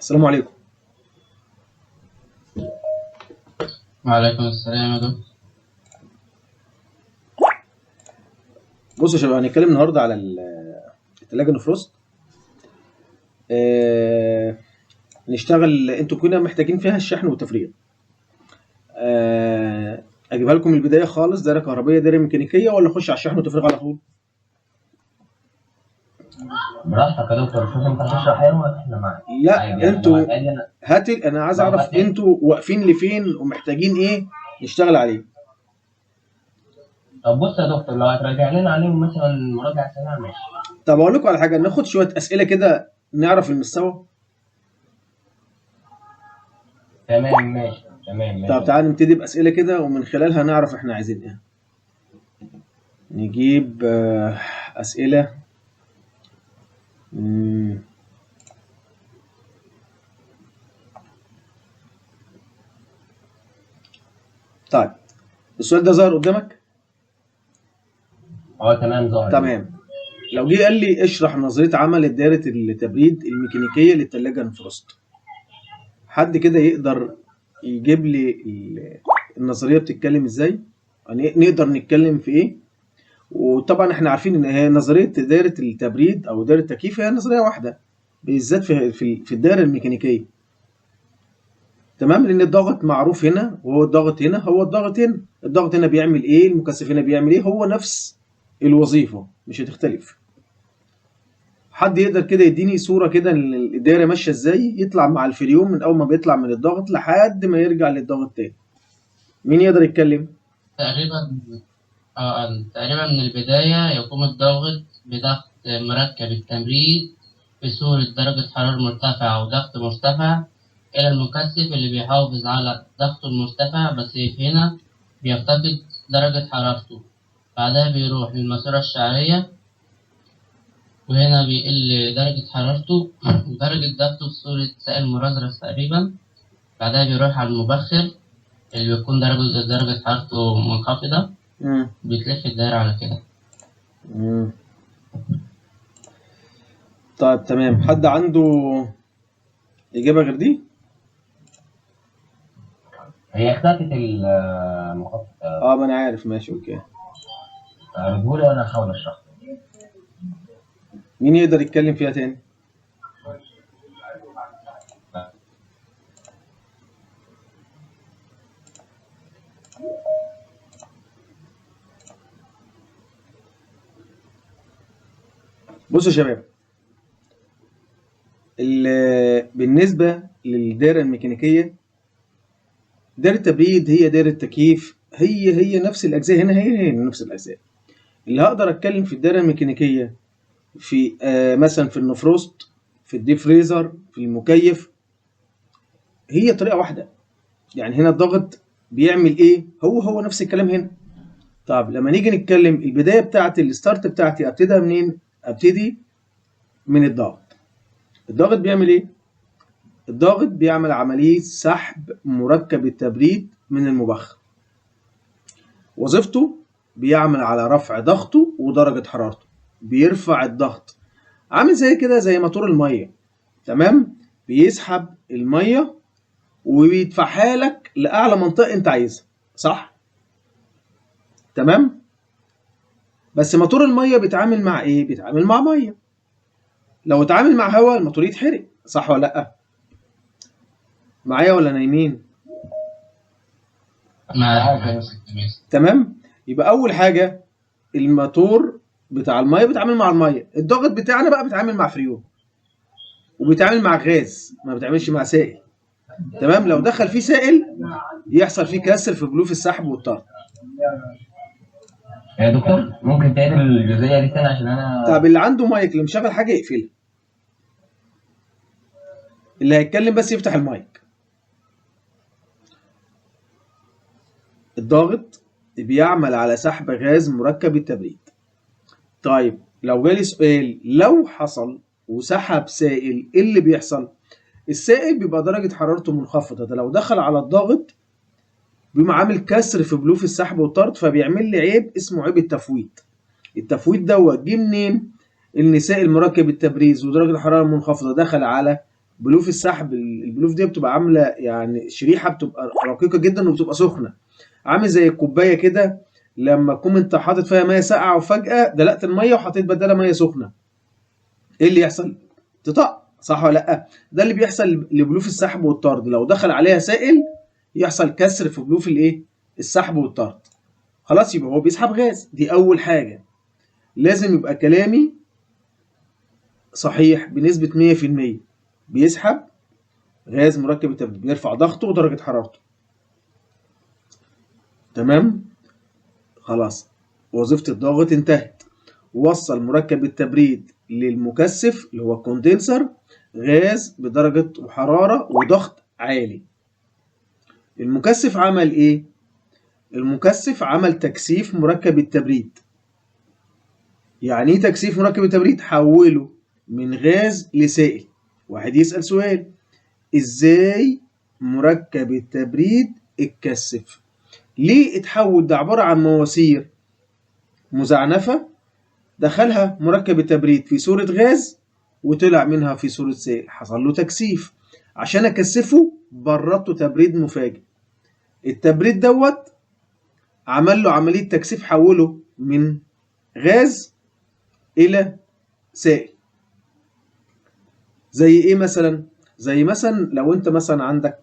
السلام عليكم. وعليكم السلام يا دكتور. بصوا يا شباب، هنتكلم النهارده على التلاجة النفروست. نشتغل، انتوا كنا محتاجين فيها الشحن والتفريغ. اجيبها لكم من البدايه خالص، دايره كهربيه دايره ميكانيكيه، ولا اخش على الشحن والتفريغ على طول؟ براحتك يا دكتور، شوف انت هتشرح ايه واحنا معاك. لا يعني انتوا انا هاتي، انا عايز لو اعرف هتلاقي انتوا واقفين لفين ومحتاجين ايه نشتغل عليه. طب بص يا دكتور، لو هتراجع لنا عليهم مثلا مراجعه سريعه ماشي. طب اقول لكم على حاجه، ناخد شويه اسئله كده نعرف المستوى. تمام ماشي تمام طب ماشي. تعالى نبتدي باسئله كده، ومن خلالها نعرف احنا عايزين ايه. نجيب اسئله. طيب السؤال ده ظاهر قدامك؟ تمام ظاهر. تمام. لو جه قال لي اشرح نظريه عمل دائره التبريد الميكانيكيه للثلاجه انفروست، حد كده يقدر يجيب لي النظريه بتتكلم ازاي؟ يعني نقدر نتكلم في ايه؟ وطبعا احنا عارفين ان هي نظريه دائره التبريد او دائره التكييف هي نظريه واحده، بالذات في الدائره الميكانيكيه. تمام، لان الضغط معروف هنا، وهو الضغط هنا هو الضغط هنا، الضغط هنا بيعمل ايه، المكثف هنا بيعمل ايه، هو نفس الوظيفه مش هتختلف. حد يقدر كده يديني صوره كده الدايره ماشيه ازاي، يطلع مع الفريون من اول ما بيطلع من الضغط لحد ما يرجع للضغط تاني؟ مين يقدر يتكلم؟ تقريبا من البداية يقوم الضغط بضغط مركب التبريد بصورة درجة حرارة مرتفعة وضغط مرتفع إلى المكثف اللي بيحافظ على ضغطه المرتفع، بس هنا بيفتقد درجة حرارته. بعدها بيروح للماسورة الشعرية، وهنا بيقل درجة حرارته ودرجة ضغطه في صورة سائل مرزرز تقريبا. بعدها بيروح على المبخر اللي بيكون درجة حرارته منخفضة. بتلف الدايرة على كده. طيب تمام، حد عنده إجابة غير دي؟ هي اختفت المخطط. ما أنا عارف، ماشي أوكي. رجولي وانا هحاول اشرح. مين يقدر يتكلم فيها تاني؟ بصوا يا شباب، بالنسبة للدائرة الميكانيكية، دائرة التبريد هي دائرة التكييف، هي نفس الأجزاء هنا، هي نفس الأجزاء. اللي هقدر أتكلم في الدائرة الميكانيكية في مثلا في النفروست، في الديب فريزر، في المكيف، هي طريقة واحدة. يعني هنا الضغط بيعمل إيه؟ هو نفس الكلام هنا. طب لما نيجي نتكلم البداية بتاعتي، الستارت بتاعتي، أبتديها منين؟ أبتدي من الضغط. الضغط بيعمل إيه؟ الضغط بيعمل عملية سحب مركب التبريد من المبخر. وظيفته بيعمل على رفع ضغطه ودرجة حرارته، بيرفع الضغط، عامل زي كده زي موتور المية. تمام، بيسحب المية وبيدفعها لك لأعلى منطقة أنت عايزها، صح؟ تمام؟ بس موتور المية بيتعامل مع إيه؟ بيتعامل مع مية. لو اتعامل مع هواء الموتور يتحرق، صح ولا لأ؟ معايا ولا نايمين؟ معاك. تمام؟ يبقى أول حاجة الموتور بتاع المية بيتعامل مع المية، الضغط بتاعنا بقى بيتعامل مع فريون، وبيتعامل مع غاز، ما بيتعاملش مع سائل. تمام، لو دخل فيه سائل يحصل فيه كسر في بلوف السحب والطرد. يا دكتور ممكن تعيد الجزئيه دي تاني عشان انا. طب اللي عنده مايك، اللي مشغل حاجه يقفلها، اللي هيتكلم بس يفتح المايك. الضغط بيعمل على سحب غاز مركب التبريد. طيب لو جالي سؤال، لو حصل وسحب سائل ايه اللي بيحصل؟ السائل بيبقى درجه حرارته منخفضه، ده لو دخل على الضغط بيقوم عامل كسر في بلوف السحب والطرد، فبيعمل لي عيب اسمه عيب التفويت. التفويت دوت جه منين؟ ان سائل مركب التبريد ودرجه الحراره المنخفضه دخل على بلوف السحب، البلوف دي بتبقى عامله يعني شريحه بتبقى رقيقه جدا وبتبقى سخنه، عامل زي الكوبايه كده لما تكون انت حاطط فيها ميه ساقعه وفجاه دلقت الميه وحطيت بدلها ميه سخنه، ايه اللي يحصل؟ تطق، صح ولا لا؟ ده اللي بيحصل لبلوف السحب والطرد، لو دخل عليها سائل يحصل كسر في بلوف الايه؟ السحب والطرد. خلاص، يبقى هو بيسحب غاز. دي اول حاجه، لازم يبقى كلامي صحيح بنسبه 100%. بيسحب غاز مركب التبريد، بيرفع ضغطه ودرجه حرارته. تمام؟ خلاص، وظيفه الضغط انتهت. وصل مركب التبريد للمكثف اللي هو الكوندنسر غاز بدرجة وحرارة وضغط عالي. المكثف عمل ايه؟ المكثف عمل تكثيف مركب التبريد. يعني ايه تكثيف مركب التبريد؟ حوله من غاز لسائل. واحد يسأل سؤال، ازاي مركب التبريد اتكثف؟ ليه اتحول؟ ده عبارة عن مواسير مزعنفة دخلها مركب التبريد في صورة غاز وطلع منها في صورة سائل، حصل له تكثيف. عشان اكثفه بردته تبريد مفاجئ. التبريد دوت عمل له عملية تكثيف، حوله من غاز إلى سائل. زي إيه مثلا؟ زي مثلا لو أنت مثلا عندك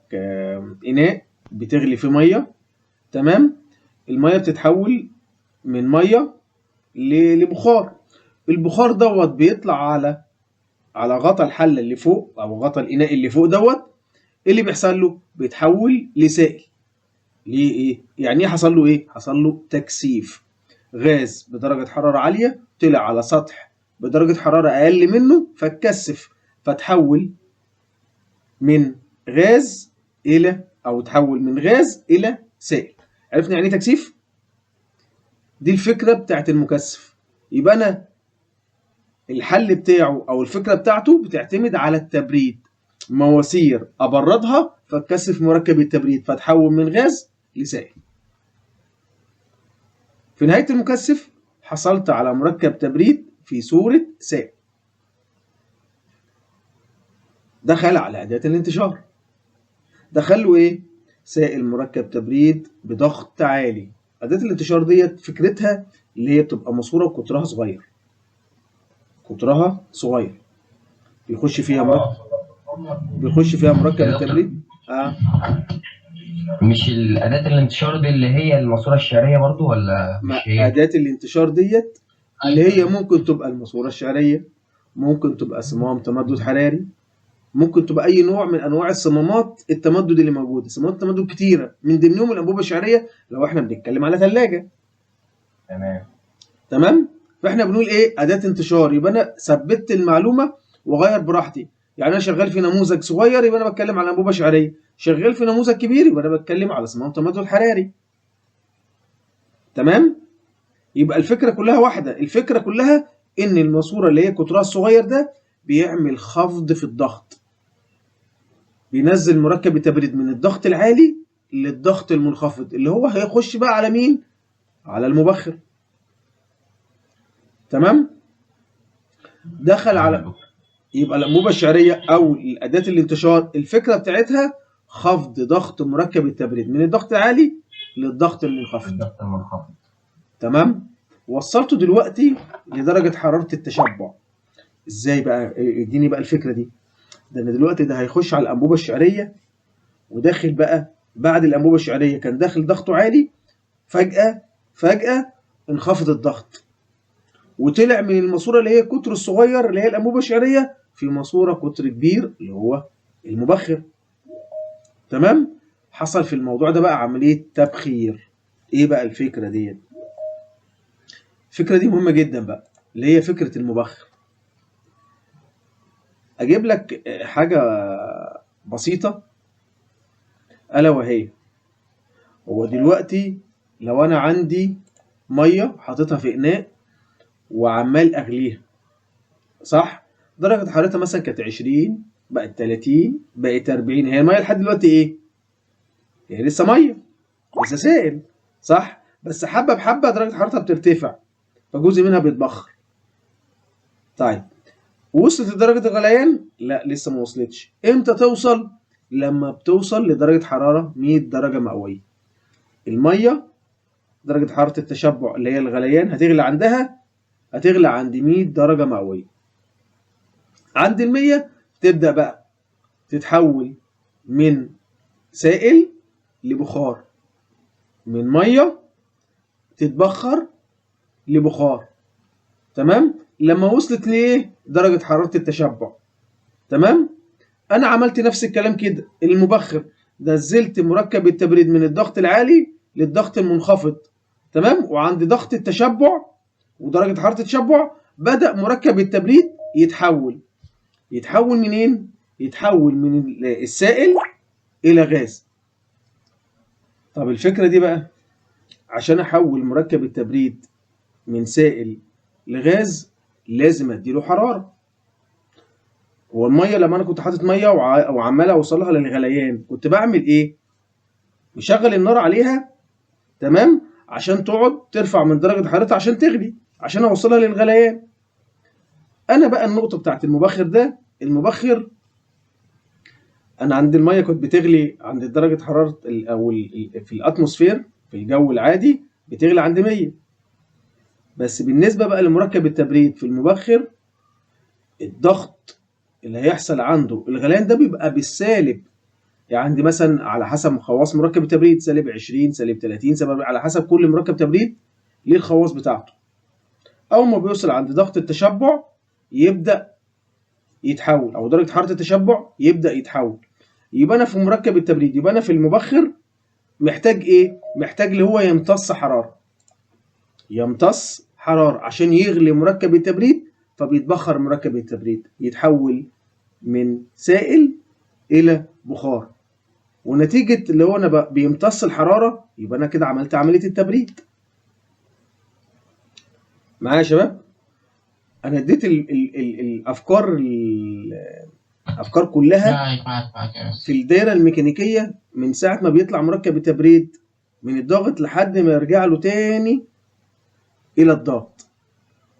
إناء بتغلي فيه مية، تمام؟ المية بتتحول من مية لبخار. البخار دوت بيطلع على غطا الحلة اللي فوق أو غطا الإناء اللي فوق دوت. إيه اللي بيحصل له؟ بيتحول لسائل. ليه ايه؟ يعني ايه حصل له ايه؟ حصل له تكثيف. غاز بدرجة حرارة عالية طلع على سطح بدرجة حرارة أقل منه فاتكثف، فتحول من غاز إلى تحول من غاز إلى سائل. عرفنا يعني ايه تكثيف؟ دي الفكرة بتاعت المكثف. يبقى أنا الحل بتاعه أو الفكرة بتاعته بتعتمد على التبريد. مواسير أبردها فتكثف مركب التبريد فتحول من غاز لسائل. في نهاية المكثف حصلت على مركب تبريد في صورة سائل دخل على أداة الانتشار. دخل له إيه؟ سائل مركب تبريد بضغط عالي. أداة الانتشار ديت فكرتها اللي هي بتبقى ماسورة وقطرها صغير. قطرها صغير بيخش فيها مركب التبريد. مش الأداة الانتشار دي اللي هي الماسورة الشعرية برضو ولا مش هي؟ أداة الانتشار ديت اللي هي ممكن تبقى الماسورة الشعرية، ممكن تبقى صمام تمدد حراري، ممكن تبقى أي نوع من أنواع الصمامات التمدد اللي موجودة. صمامات التمدد كتيرة، من ضمنهم الأنبوبة الشعرية لو إحنا بنتكلم على ثلاجة. تمام؟ فإحنا بنقول إيه؟ أداة انتشار. يبقى أنا ثبت المعلومة وغير براحتي. يعني أنا شغال في نموذج صغير يبقى أنا بتكلم على أنبوبة شعرية، شغال في نموذج كبير يبقى أنا بتكلم على صمام تمدد حراري. تمام؟ يبقى الفكرة كلها واحدة. الفكرة كلها إن الماسورة اللي هي قطرها الصغير ده بيعمل خفض في الضغط، بينزل مركب التبريد من الضغط العالي للضغط المنخفض اللي هو هيخش بقى على مين؟ على المبخر. تمام؟ دخل على، يبقى الأنبوبة الشعرية أو أداة الانتشار الفكرة بتاعتها خفض ضغط مركب التبريد من الضغط العالي للضغط المنخفض. تمام؟ وصلته دلوقتي لدرجة حرارة التشبع. ازاي بقى؟ اديني بقى الفكرة دي. ده انا دلوقتي ده هيخش على الأنبوبة الشعرية وداخل بقى بعد الأنبوبة الشعرية كان داخل ضغطه عالي، فجأة انخفض الضغط وطلع من الماسورة اللي هي قطر الصغير اللي هي الأنبوبة الشعرية في ماسورة قطر كبير اللي هو المبخر. تمام؟ حصل في الموضوع ده بقى عملية تبخير. ايه بقى الفكرة دي؟ الفكرة دي مهمة جدا بقى، اللي هي فكرة المبخر. أجيب لك حاجة بسيطة ألا وهي، هو دلوقتي لو أنا عندي مية حاططها في إناء وعمال أغليها، صح؟ درجة حرارتها مثلا كانت 20 بقت 30 بقت 40، هي المية لحد دلوقتي إيه؟ هي لسه مية، لسه سائل، صح؟ بس حبة بحبة درجة حرارتها بترتفع فجزء منها بيتبخر. طيب وصلت لدرجة الغليان؟ لا لسه ما وصلتش. امتى توصل؟ لما بتوصل لدرجة حرارة 100 درجة مئوية. المية درجة حرارة التشبع اللي هي الغليان هتغلي عندها، هتغلي عند 100 درجة مئوية. عند ال100 تبدأ بقى تتحول من سائل لبخار، من مية تتبخر لبخار. تمام؟ لما وصلت ليه درجة حرارة التشبع. تمام؟ أنا عملت نفس الكلام كده. المبخر نزلت مركب التبريد من الضغط العالي للضغط المنخفض. تمام؟ وعند ضغط التشبع ودرجة حرارة التشبع بدأ مركب التبريد يتحول منين؟ يتحول من السائل إلى غاز. طب الفكرة دي بقى، عشان أحول مركب التبريد من سائل لغاز لازم أديله حرارة. هو المية لما أنا كنت حاطط مية وعمال أوصلها للغليان كنت بعمل إيه؟ مشغل النار عليها، تمام؟ عشان تقعد ترفع من درجة حرارتها عشان تغلي، عشان أوصلها للغليان. أنا بقى النقطة بتاعت المبخر ده، المبخر أنا عند المية كنت بتغلي عند درجة حرارة أو في الأتموسفير في الجو العادي بتغلي عند 100. بس بالنسبة بقى لمركب التبريد في المبخر، الضغط اللي هيحصل عنده الغليان ده بيبقى بالسالب. يعني عندي مثلا على حسب خواص مركب التبريد سالب 20 سالب 30 سالب، على حسب كل مركب تبريد ليه الخواص بتاعته. أول ما بيوصل عند ضغط التشبع يبدأ يتحول، أو درجة حرارة التشبع يبدأ يتحول. يبقى أنا في مركب التبريد، يبقى أنا في المبخر محتاج إيه؟ محتاج اللي هو يمتص حرارة. يمتص حرارة عشان يغلي مركب التبريد، فبيتبخر مركب التبريد يتحول من سائل إلى بخار. ونتيجة اللي هو أنا بيمتص الحرارة يبقى أنا كده عملت عملية التبريد. معايا يا شباب؟ أنا اديت الأفكار الأفكار كلها في الدائرة الميكانيكية من ساعة ما بيطلع مركب التبريد من الضغط لحد ما يرجع له تاني إلى الضغط،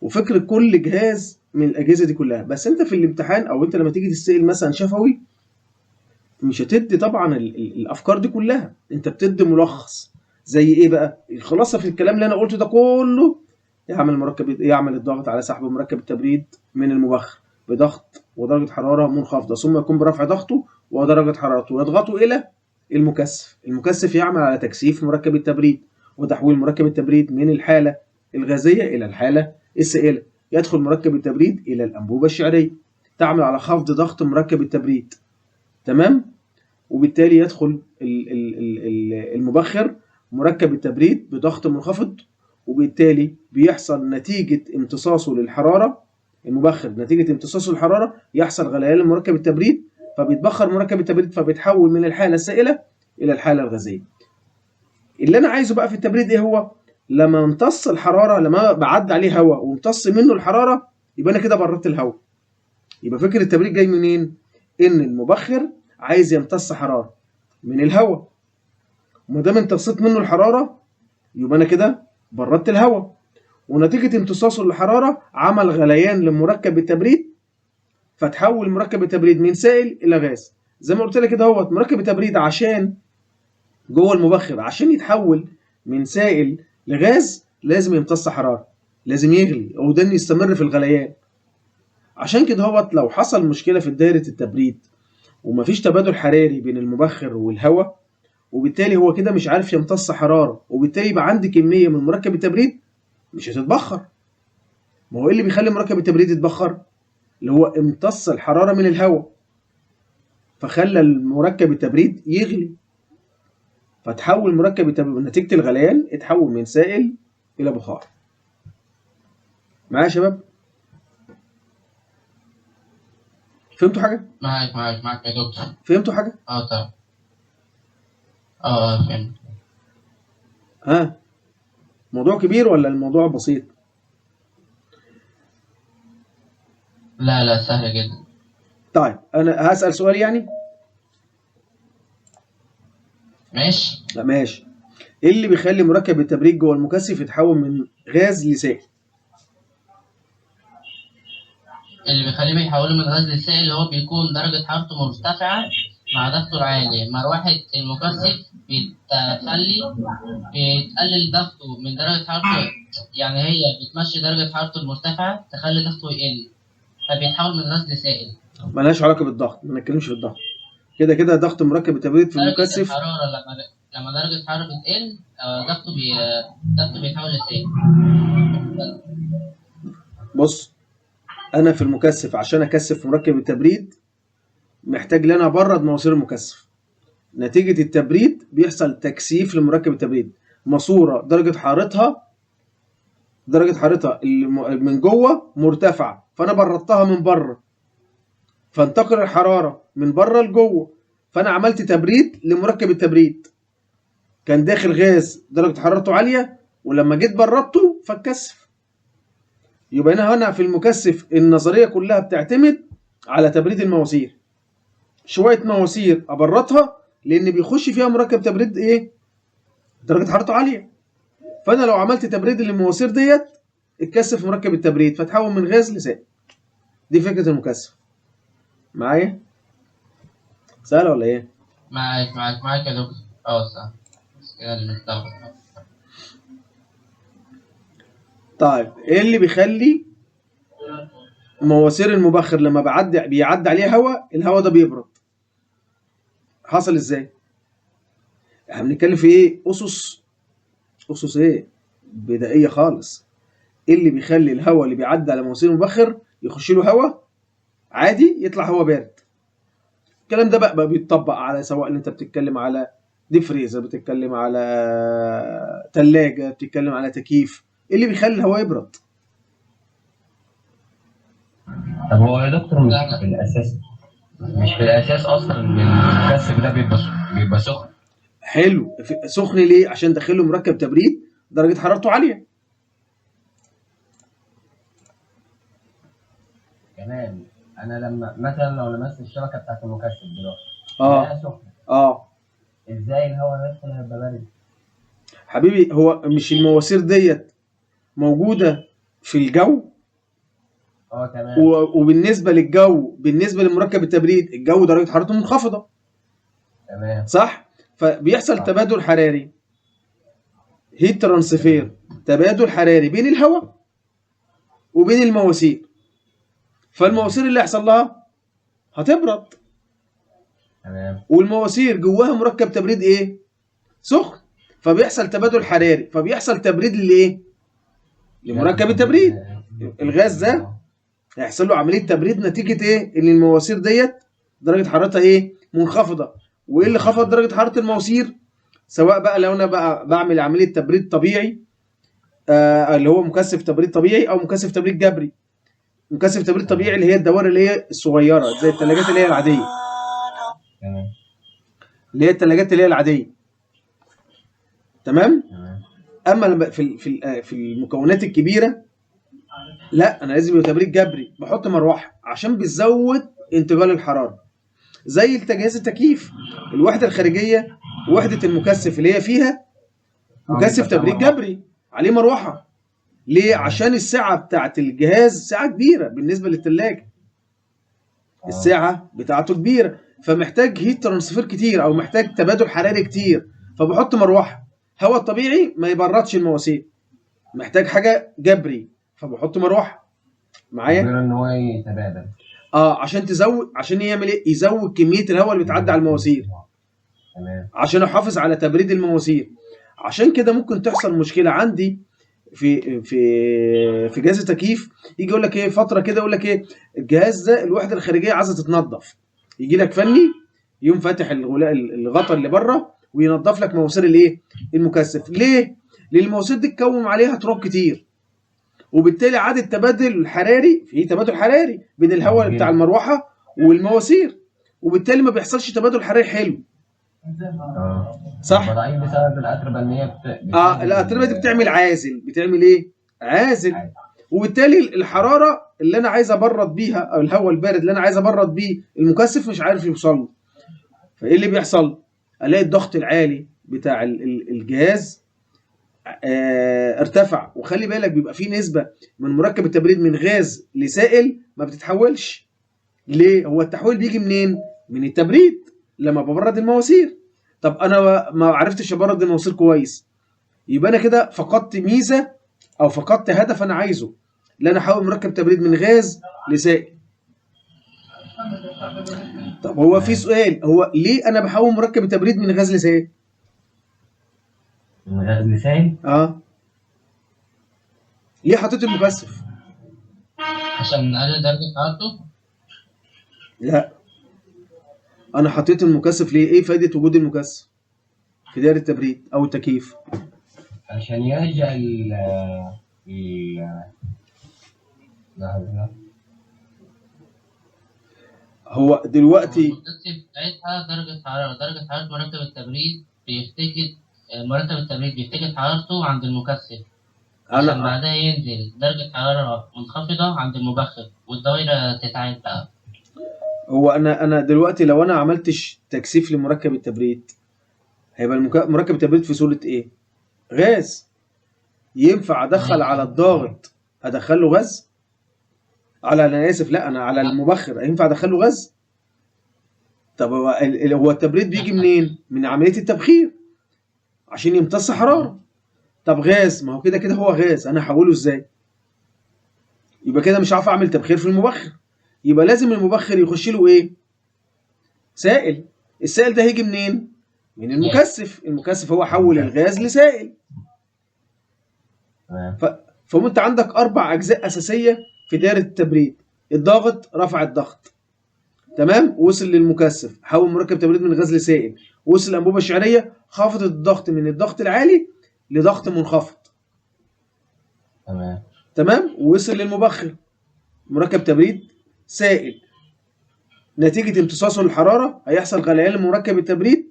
وفكرة كل جهاز من الأجهزة دي كلها. بس أنت في الامتحان أو أنت لما تيجي تسأل مثلا شفوي مش هتدي طبعا الأفكار دي كلها، أنت بتدي ملخص. زي إيه بقى؟ الخلاصة في الكلام اللي أنا قلته ده كله، يعمل الضغط على سحب مركب التبريد من المبخر بضغط ودرجة حرارة منخفضة، ثم يقوم برفع ضغطه ودرجة حرارته ويضغطه إلى المكثف. المكثف يعمل على تكثيف مركب التبريد وتحويل مركب التبريد من الحالة الغازية إلى الحالة السائلة. يدخل مركب التبريد إلى الأنبوبة الشعرية تعمل على خفض ضغط مركب التبريد. تمام؟ وبالتالي يدخل المبخر مركب التبريد بضغط منخفض، وبالتالي بيحصل نتيجة امتصاصه للحرارة. المبخر نتيجة امتصاصه للحرارة يحصل غليان لمركب التبريد، فبيتبخر مركب التبريد فبيتحول من الحالة السائلة إلى الحالة الغازية. اللي أنا عايزه بقى في التبريد إيه هو؟ لما امتص الحرارة، لما بعد عليه هواء وامتص منه الحرارة، يبقى أنا كده بردت الهواء. يبقى فكرة التبريد جاي منين؟ إن المبخر عايز يمتص حرارة من الهواء، وما دام امتصيت منه الحرارة يبقى أنا كده بردت الهواء. ونتيجة امتصاصه للحرارة عمل غليان لمركب التبريد، فتحول مركب التبريد من سائل إلى غاز. زي ما قلت لك كده اهوت، مركب التبريد عشان جوه المبخر عشان يتحول من سائل لغاز لازم يمتص حرارة، لازم يغلي أو ده يستمر في الغليان. عشان كده اهوت لو حصل مشكلة في دايرة التبريد ومفيش تبادل حراري بين المبخر والهواء، وبالتالي هو كده مش عارف يمتص حرارة، وبالتالي يبقى عندي كمية من مركب التبريد مش هتتبخر. ما هو ايه اللي بيخلي مركب التبريد يتبخر؟ اللي هو امتص الحرارة من الهواء فخلى المركب التبريد يغلي، فتحول مركب التبريد نتيجة الغليان اتحول من سائل إلى بخار. معايا يا شباب؟ فهمتوا حاجة؟ معاك يا دكتور. فهمتوا حاجة؟ طبعا. فهمت. ها؟ موضوع كبير ولا الموضوع بسيط؟ لا سهل جدا. طيب أنا هسأل سؤال يعني؟ ماشي. لا ماشي. إيه اللي بيخلي مركب التبريد جوه المكثف يتحول من غاز لسائل؟ اللي بيخليه بيحوله من غاز لسائل اللي هو بيكون درجة حرارته مرتفعة مع ضغطه العالي. مروحة المكثف بتقلل ضغطه من درجة حرارته، يعني هي بتمشي درجة حرارته المرتفعة تخلي ضغطه يقل، فبيتحول من غاز لسائل. ملهاش علاقه بالضغط، ما نتكلمش في الضغط. كده كده ضغط مركب التبريد في درجة المكثف. الحرارة لما درجة الحرارة بتقل ضغطه بيتحول لسائل. بص، انا في المكثف عشان اكثف في مركب التبريد محتاج ان انا ابرد مواسير المكثف. نتيجه التبريد بيحصل تكثيف لمركب التبريد. ماسوره درجه حرارتها اللي من جوه مرتفعه، فانا بردتها من بره، فانتقل الحراره من بره لجوه، فانا عملت تبريد لمركب التبريد. كان داخل غاز درجه حرارته عاليه، ولما جيت بردته فاتكثف. يبقى هنا في المكثف النظريه كلها بتعتمد على تبريد المواسير. شويه مواسير ابردها لان بيخش فيها مركب تبريد ايه؟ درجه حرارته عاليه. فانا لو عملت تبريد للمواسير ديت اتكثف مركب التبريد فتحول من غاز لسائل. دي فكره المكثف. معايا؟ سهله ولا ايه؟ معاك يا دكتور. صح. بس كده اللي متلخبط. طيب ايه اللي بيخلي مواسير المبخر لما بيعدي عليه هواء الهواء ده بيبرد؟ حصل ازاي؟ احنا بنتكلم في ايه؟ اسس ايه؟ بدائيه خالص. ايه اللي بيخلي الهواء اللي بيعدي على مواسير المبخر يخش له هواء عادي يطلع هواء بارد؟ الكلام ده بقى بيتطبق على، سواء اللي انت بتتكلم على ديب فريزر، بتتكلم على ثلاجه، بتتكلم على تكييف. ايه اللي بيخلي الهواء يبرد؟ طب هو يا دكتور مش في الاساس اصلا ان المكثف ده بيبقى سخن. حلو. سخن ليه؟ عشان داخله مركب تبريد درجه حرارته عاليه. كمان انا لما مثلا لو لمست الشبكه بتاعت المكثف دلوقتي سخنه، ازاي الهواء هيدخل هيبقى بارد؟ حبيبي، هو مش المواسير ديت موجوده في الجو؟ تمام. وبالنسبه للجو، بالنسبه لمركب التبريد، الجو درجه حرارته منخفضه. تمام. صح؟ فبيحصل تبادل حراري، هيت ترانسفير، تبادل حراري بين الهواء وبين المواسير. فالمواسير اللي يحصل لها هتبرد. تمام. والمواسير جواها مركب تبريد ايه؟ سخن. فبيحصل تبادل حراري، فبيحصل تبريد للايه؟ لمركب التبريد. الغاز ده هيحصل له عمليه تبريد نتيجه ايه؟ ان المواسير ديت درجه حرارتها ايه؟ منخفضه. وايه اللي خفض درجه حراره المواسير؟ سواء بقى لو انا بقى بعمل عمليه تبريد طبيعي، اللي هو مكثف تبريد طبيعي، او مكثف تبريد جبري. مكثف تبريد طبيعي اللي هي الدوائر اللي هي الصغيره زي الثلاجات اللي هي العاديه. تمام. اللي هي الثلاجات اللي هي العاديه. تمام؟ اما لما في المكونات الكبيره، لا، انا لازم يبقى تبريد جبري. بحط مروحه عشان بتزود انتقال الحراره، زي الجهاز التكييف. الوحده الخارجيه، وحده المكثف اللي هي فيها مكثف تبريد جبري عليه مروحه. ليه؟ عشان السعه بتاعت الجهاز سعه كبيره بالنسبه للثلاجه. السعه بتاعته كبيره، فمحتاج هيت ترانسفير كتير، او محتاج تبادل حراري كتير، فبحط مروحه. هواء الطبيعي ما يبردش المواسير، محتاج حاجه جبري، فبحط مروحه. معايا؟ ان هو يتبادل. عشان عشان يعمل ايه؟ يزود كميه الهواء اللي بتعدي على المواسير. تمام. عشان احافظ على تبريد المواسير. عشان كده ممكن تحصل مشكله عندي في جهاز التكييف. يجي يقول لك ايه فتره كده، يقول لك ايه، الجهاز ده الوحده الخارجيه عايزه تتنظف. يجي لك فني يقوم فاتح الغطا اللي بره وينظف لك مواسير الايه؟ المكثف. ليه؟ لان المواسير دي اتكون عليها تراب كتير، وبالتالي عاد التبادل الحراري، في تبادل حراري بين الهواء بتاع المروحه والمواسير، وبالتالي ما بيحصلش تبادل حراري حلو. صح؟ ضعيف بسبب الاتربه ان هي الاتربه دي بتعمل عازل. بتعمل ايه؟ عازل. وبالتالي الحراره اللي انا عايز ابرد بيها، او الهواء البارد اللي انا عايز ابرد بيه المكثف مش عارف يوصل له. فايه اللي بيحصل؟ الاقي الضغط العالي بتاع الجهاز ارتفع، وخلي بالك بيبقى في نسبة من مركب التبريد من غاز لسائل ما بتتحولش. ليه؟ هو التحويل بيجي منين؟ من التبريد لما ببرد المواسير. طب انا ما عرفتش ابرد المواسير كويس، يبقى انا كده فقدت ميزة او فقدت هدف انا عايزه، اللي انا احول مركب تبريد من غاز لسائل. طب هو في تمام. سؤال، هو ليه انا بحول مركب التبريد من غاز لسائل؟ من غاز لسائل. ليه حطيت المكثف؟ عشان نقلل درجة حرارته. لا، انا حطيت المكثف ليه؟ ايه فايدة وجود المكثف في دائرة التبريد او التكييف؟ عشان يرجع ال لا. هو دلوقتي المكثف بتاعتها درجة حرارة مركب التبريد بيفتقد. مركب التبريد بيفتقد حرارته عند المكثف، عشان انا بعدها ينزل درجة حرارة منخفضة عند المبخر والدوائر تتعاد بقى. هو انا دلوقتي لو انا عملتش تكثيف لمركب التبريد، هيبقى مركب التبريد في صورة ايه؟ غاز. ينفع ادخل على الضاغط ادخله غاز؟ انا اسف، لا، انا على المبخر ينفع ادخله غاز؟ طب هو التبريد بيجي منين؟ من عملية التبخير عشان يمتص حرارة. طب غاز، ما هو كده كده هو غاز، انا هحوله ازاي؟ يبقى كده مش عارف اعمل تبخير في المبخر، يبقى لازم المبخر يخش له ايه؟ سائل. السائل ده هيجي منين؟ من المكثف. المكثف هو حول الغاز لسائل. تمام. فانت عندك 4 اجزاء اساسيه في دائره التبريد. الضغط رفع الضغط، تمام، وصل للمكثف، حول مركب تبريد من غاز لسائل، وصل الانبوبه الشعريه، خفضت الضغط من الضغط العالي لضغط منخفض، تمام. تمام، ووصل للمبخر، مركب تبريد سائل. نتيجه امتصاصه للحراره هيحصل غليان لمركب التبريد،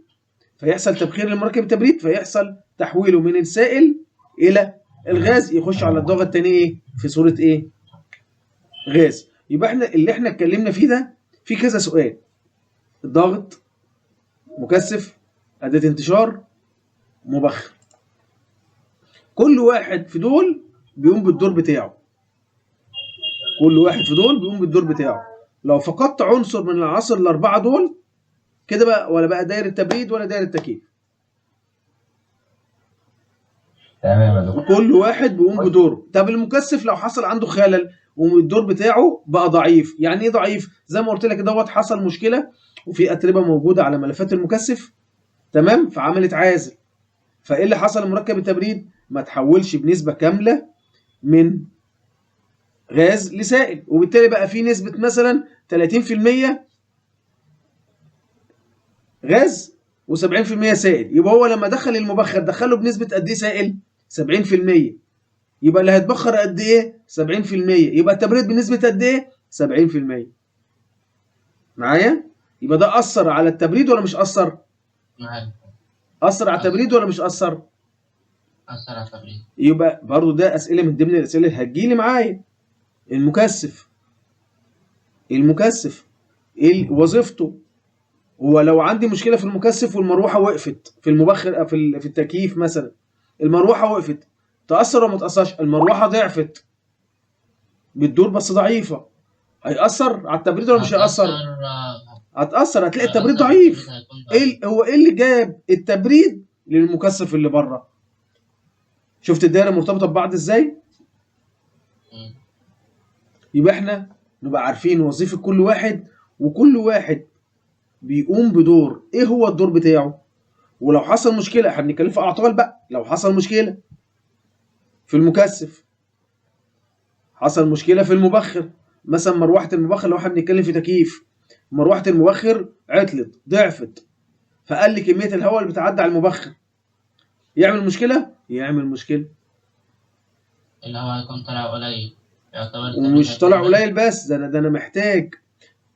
فيحصل تبخير لمركب التبريد، فيحصل تحويله من السائل الى الغاز، يخش على الضغط الثاني ايه؟ في صوره ايه؟ غاز. يبقى احنا اللي احنا اتكلمنا فيه ده في كذا سؤال: الضغط، مكثف، أداة انتشار، مبخر. كل واحد في دول بيقوم بالدور بتاعه. كل واحد في دول بيقوم بالدور بتاعه. لو فقدت عنصر من العناصر الأربعة دول كده بقى، ولا بقى دايرة تبريد ولا دايرة تكييف. تمام يا دكتور. كل واحد بيقوم بدوره. طب المكثف لو حصل عنده خلل والدور بتاعه بقى ضعيف، يعني ايه ضعيف؟ زي ما قلت لك دوت، حصل مشكلة وفي أتربة موجودة على ملفات المكثف، تمام، فعملت عازل. فايه اللي حصل لمركب التبريد؟ ما تحولش بنسبة كاملة من غاز لسائل، وبالتالي بقى في نسبة مثلا 30% غاز و70% سائل. يبقى هو لما دخل المبخر دخله بنسبة قد ايه سائل؟ 70%. يبقى اللي هيتبخر قد ايه؟ 70%. يبقى التبريد بنسبة قد ايه؟ 70%. معايا؟ يبقى ده أثر على التبريد ولا مش أثر؟ معاك. أثر على التبريد ولا مش أثر؟ أثر على التبريد. يبقى برضو ده أسئلة من ضمن الأسئلة اللي هتجيلي معايا. المكثف ايه وظيفته؟ هو لو عندي مشكله في المكثف والمروحه وقفت في المبخر في التكييف مثلا، المروحه وقفت، تاثر ولا ما تاثرش؟ المروحه ضعفت بتدور بس ضعيفه، هيأثر على التبريد ولا مش هيأثر؟ هتأثر، هتلاقي التبريد ضعيف. ايه اللي جاب التبريد للمكثف اللي بره؟ شفت الدايره مرتبطه ببعض ازاي؟ يبقى احنا نبقى عارفين وظيفه كل واحد، وكل واحد بيقوم بدور. ايه هو الدور بتاعه؟ ولو حصل مشكله، احنا بنتكلم في اعطال بقى، لو حصل مشكله في المكثف، حصل مشكله في المبخر، مثلا مروحه المبخر، لو احنا بنتكلم في تكييف، مروحه المبخر عطلت ضعفت، فقل كميه الهواء اللي بتعدي على المبخر، يعمل مشكله؟ يعمل مشكله. الهواء هيكون طالع قليل، يعتبر ومش طالع قليل بس، ده انا محتاج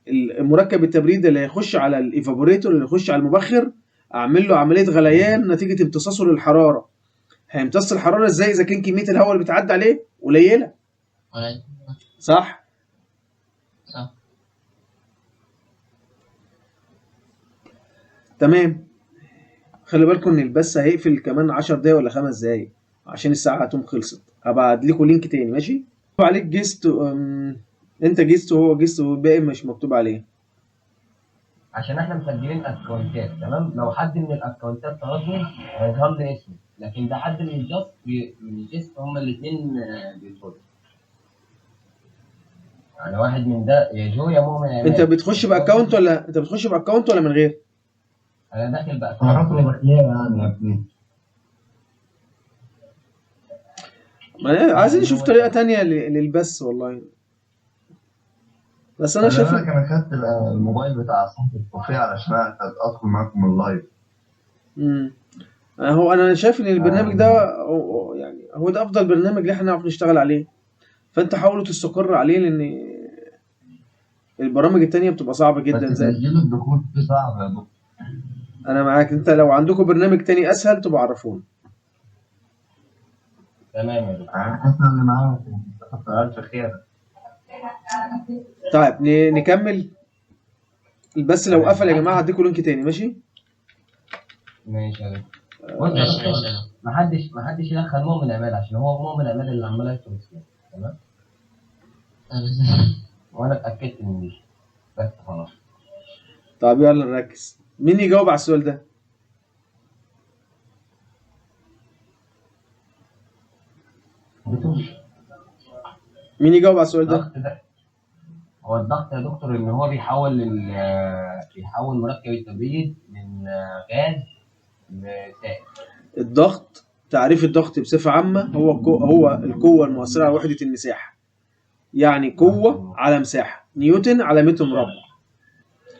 المركب التبريد اللي هيخش على الايفابوريتور، اللي يخش على المبخر، اعمل له عمليه غليان نتيجه امتصاصه للحراره. هيمتص الحراره ازاي اذا كان كميه الهواء اللي بتعدي عليه قليله؟ قليل. صح. صح. تمام. خلي بالكم ان البث هيقفل كمان 10 دقايق ولا 5 دقايق، عشان الساعة هتقوم خلصت. هبعت لكم لينك تاني ماشي؟ مكتوب عليك جيست، انت جيست وهو جيست والباقي مش مكتوب عليه. عشان احنا مسجلين اكونتات تمام، لو حد من الاكونتات طردني هيظهر لي اسمي، لكن ده حد من الجاست من الجيست، هما الاثنين بيدخلوا. يعني واحد من ده يا جو يا مؤمن يا انت عماد. بتخش باكونت ولا من غير؟ انا داخل بقى عرفني بخير يعني يا ابني. عايزين نشوف طريقة تانية للبث والله. بس انا خلي شايف بالك انا خدت الموبايل بتاع صاحب الكافيه علشان ادخل معاكم اللايف. انا شايف ان البرنامج ده يعني هو ده افضل برنامج اللي احنا نعرف نشتغل عليه. فانت حاولوا تستقر عليه، لان البرامج التانية بتبقى صعبة جدا. بس زي تسجيل الدخول فيه صعب يا دكتور. انا معاك، انت لو عندكم برنامج تاني اسهل تبقى عرفونا. تمام يا دكتور. احنا اللي معانا كتر الف خير. طيب نكمل. بس لو قفل يا جماعة هديكم لينك تاني ماشي؟ ماشي يا دكتور. بص يا ماشي دكتور، ماشي. محدش يدخل مؤمن عماد، عشان هو مؤمن عماد اللي عمال يكتب اسمه. تمام. وانا اتاكدت من دي بس خلاص. طب يلا نركز. مين يجاوب على السؤال ده؟ مين يجاوب على السؤال ده؟ الضغط ده، هو الضغط يا دكتور ان هو بيحول مركب التبريد من غاز لسائل. الضغط، تعريف الضغط بصفة عامة هو القوة المؤثرة على وحدة المساحة. يعني قوة على مساحة، نيوتن على متر مربع.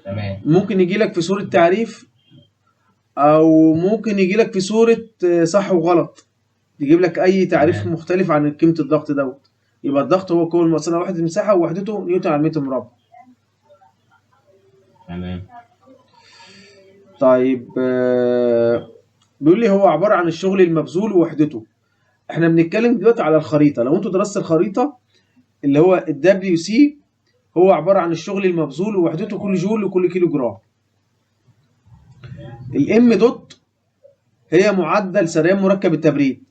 تمام. ممكن يجي لك في صورة تعريف، أو ممكن يجي لك في صورة صح وغلط. يجيب لك أي تعريف تمام. مختلف عن قيمة الضغط دوت. يبقى الضغط هو القوة المؤثرة على وحدة المساحة، ووحدته نيوتن على متر مربع. تمام. طيب بيقول لي هو عبارة عن الشغل المبذول ووحدته. احنا بنتكلم دلوقتي على الخريطة. لو انتوا درست الخريطة اللي هو WC، هو عبارة عن الشغل المبذول ووحدته كل جول لكل كيلو جرام. الام دوت هي معدل سريان مركب التبريد.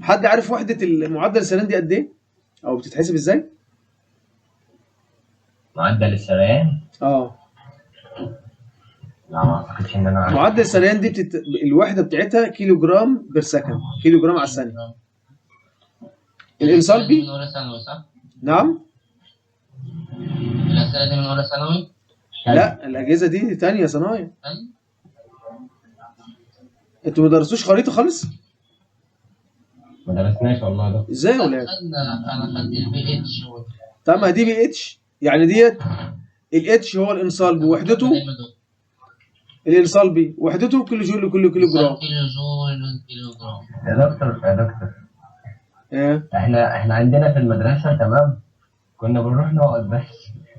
حد عارف وحدة معدل السريان دي قد ايه؟ او بتتحسب ازاي؟ معدل السريان؟ لا ما اعتقدش ان انا عارف. معدل السريان دي الوحدة بتاعتها كيلو جرام بير سكند، كيلو جرام على الثانية. الانسالبي من أولى ثانوي صح؟ نعم. الأسئلة دي من أولى ثانوي؟ لا، الأجهزة دي تانية صنايع. انتوا ما درستوش خريطة خالص؟ ما درسناش والله ده. ازاي يا ولاد؟ أنا خدت البي اتش. طب ما دي بي اتش، يعني ديت الاتش هو الانصال بوحدته. الانصال وحدته كيلو جول لكل كيلو جرام. كيلو جول كيلو جرام. يا دكتور ايه؟ احنا عندنا في المدرسة تمام، كنا بنروح نقعد بس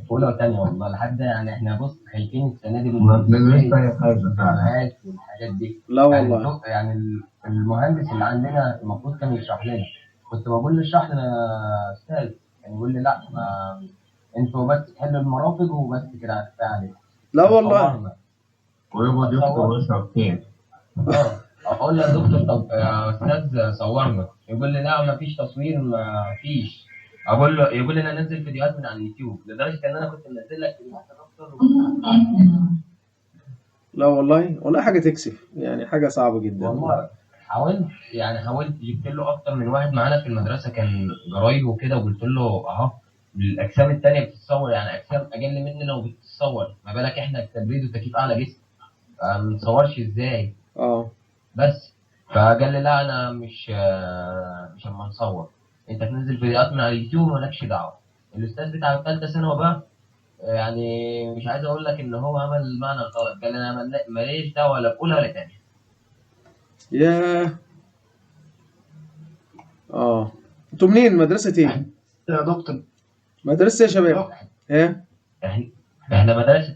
في اولى وثانيه والله لحد يعني احنا بص خايفين السنه دي ما بندرسش اي حاجه فعلا والحاجات دي. لا والله. يعني المهندس اللي عندنا المفروض كان يشرح لنا، كنت بقول له اشرح لنا يا استاذ، كان يقول لي لا ما انتوا بس تحلوا المرافق وبس كده كفايه عليكم. لا والله. ويقعد يكتب ويشرب فين. اقول له يا دكتور طب يا استاذ صورنا، يقول لي لا ما فيش تصوير ما فيش. يقول لي انا انزل فيديوهات من على اليوتيوب، لدرجه ان انا كنت منزل لك فيديوهات يا دكتور. لا والله حاجه تكسف، يعني حاجه صعبه جدا والله. حاولت جبت له اكتر من واحد معانا في المدرسه كان جرايد وكده، وقلت له اهو الاجسام الثانيه بتتصور، يعني اجسام اقل مننا وبتتصور، ما بالك احنا التبريد والتكييف اعلى جسم، ما نتصورش ازاي؟ بس فقال لي لا انا مش اما نصور، انت تنزل فيديوهات من على اليوتيوب مالكش دعوه. الاستاذ بتاع الثالثه ثانوي بقى يعني مش عايز اقول لك ان هو عمل المعنى الغلط، قال لي انا ماليش دعوه لا باولى ولا ثانيه. ياه. انتوا منين؟ مدرسه ايه يا دكتور؟ مدرسه يا شباب؟ ايه؟ احنا مدرسه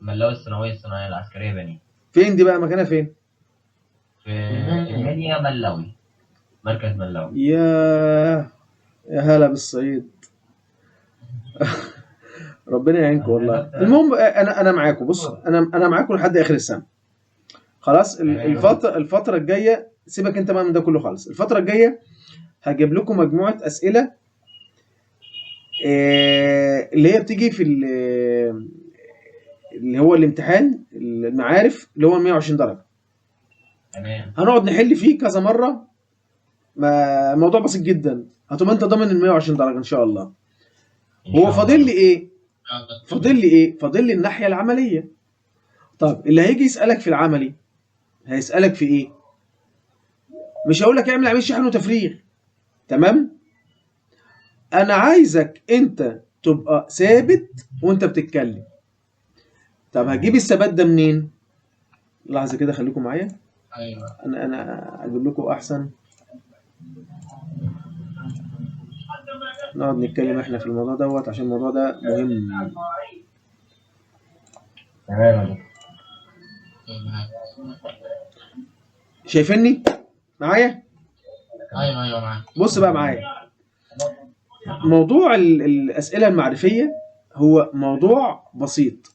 ملاوي الثانويه الصناعيه العسكريه بني. فين دي بقى؟ مكانها فين؟ في المنيا ملاوي، مركز ملاوي. يا هلا بالصعيد. ربنا يعينكم والله. المهم انا معاكم. بص انا معاكم لحد اخر السنه. خلاص الفتره الجايه سيبك انت بقى من ده كله خالص. الفتره الجايه هجيب لكم مجموعه اسئله اللي هي بتيجي في اللي هو الامتحان المعارف اللي هو 120 درجه. تمام هنقعد نحل فيه كذا مره، موضوع بسيط جدا، هتبقى انت ضامن ال 120 درجه ان شاء الله. ان هو شاء فاضل الله. لي ايه؟ فاضل لي الناحيه العمليه. طب اللي هيجي يسالك في العملي هيسالك في ايه؟ مش هقول لك اعمل عمليه شحن وتفريغ، تمام؟ انا عايزك انت تبقى ثابت وانت بتتكلم. طب هتجيب الثبات ده منين؟ لحظه كده خليكم معايا، ايوه انا اجيب لكم احسن، نقعد نتكلم احنا في الموضوع دوت عشان الموضوع ده مهم. تمام يا دكتور. شايفيني معايا؟ ايوه معاك. بص بقى معايا، موضوع الاسئله المعرفيه هو موضوع بسيط،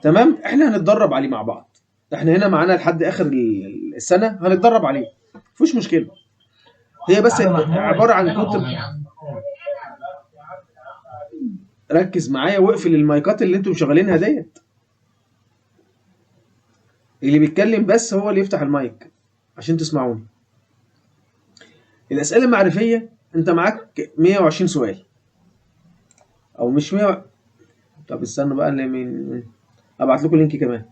تمام؟ احنا هنتدرب عليه مع بعض، احنا هنا معانا لحد اخر السنه هنتدرب عليه، مفيش مشكله. هي بس عباره عن كنت ركز معايا واقفل المايكات اللي انتم مشغلينها ديت، اللي بيتكلم بس هو اللي يفتح المايك عشان تسمعوني. الاسئله المعرفيه انت معاك 120 سؤال او مش 100. طب استنوا بقى اللي من ابعت لكم لينك كمان،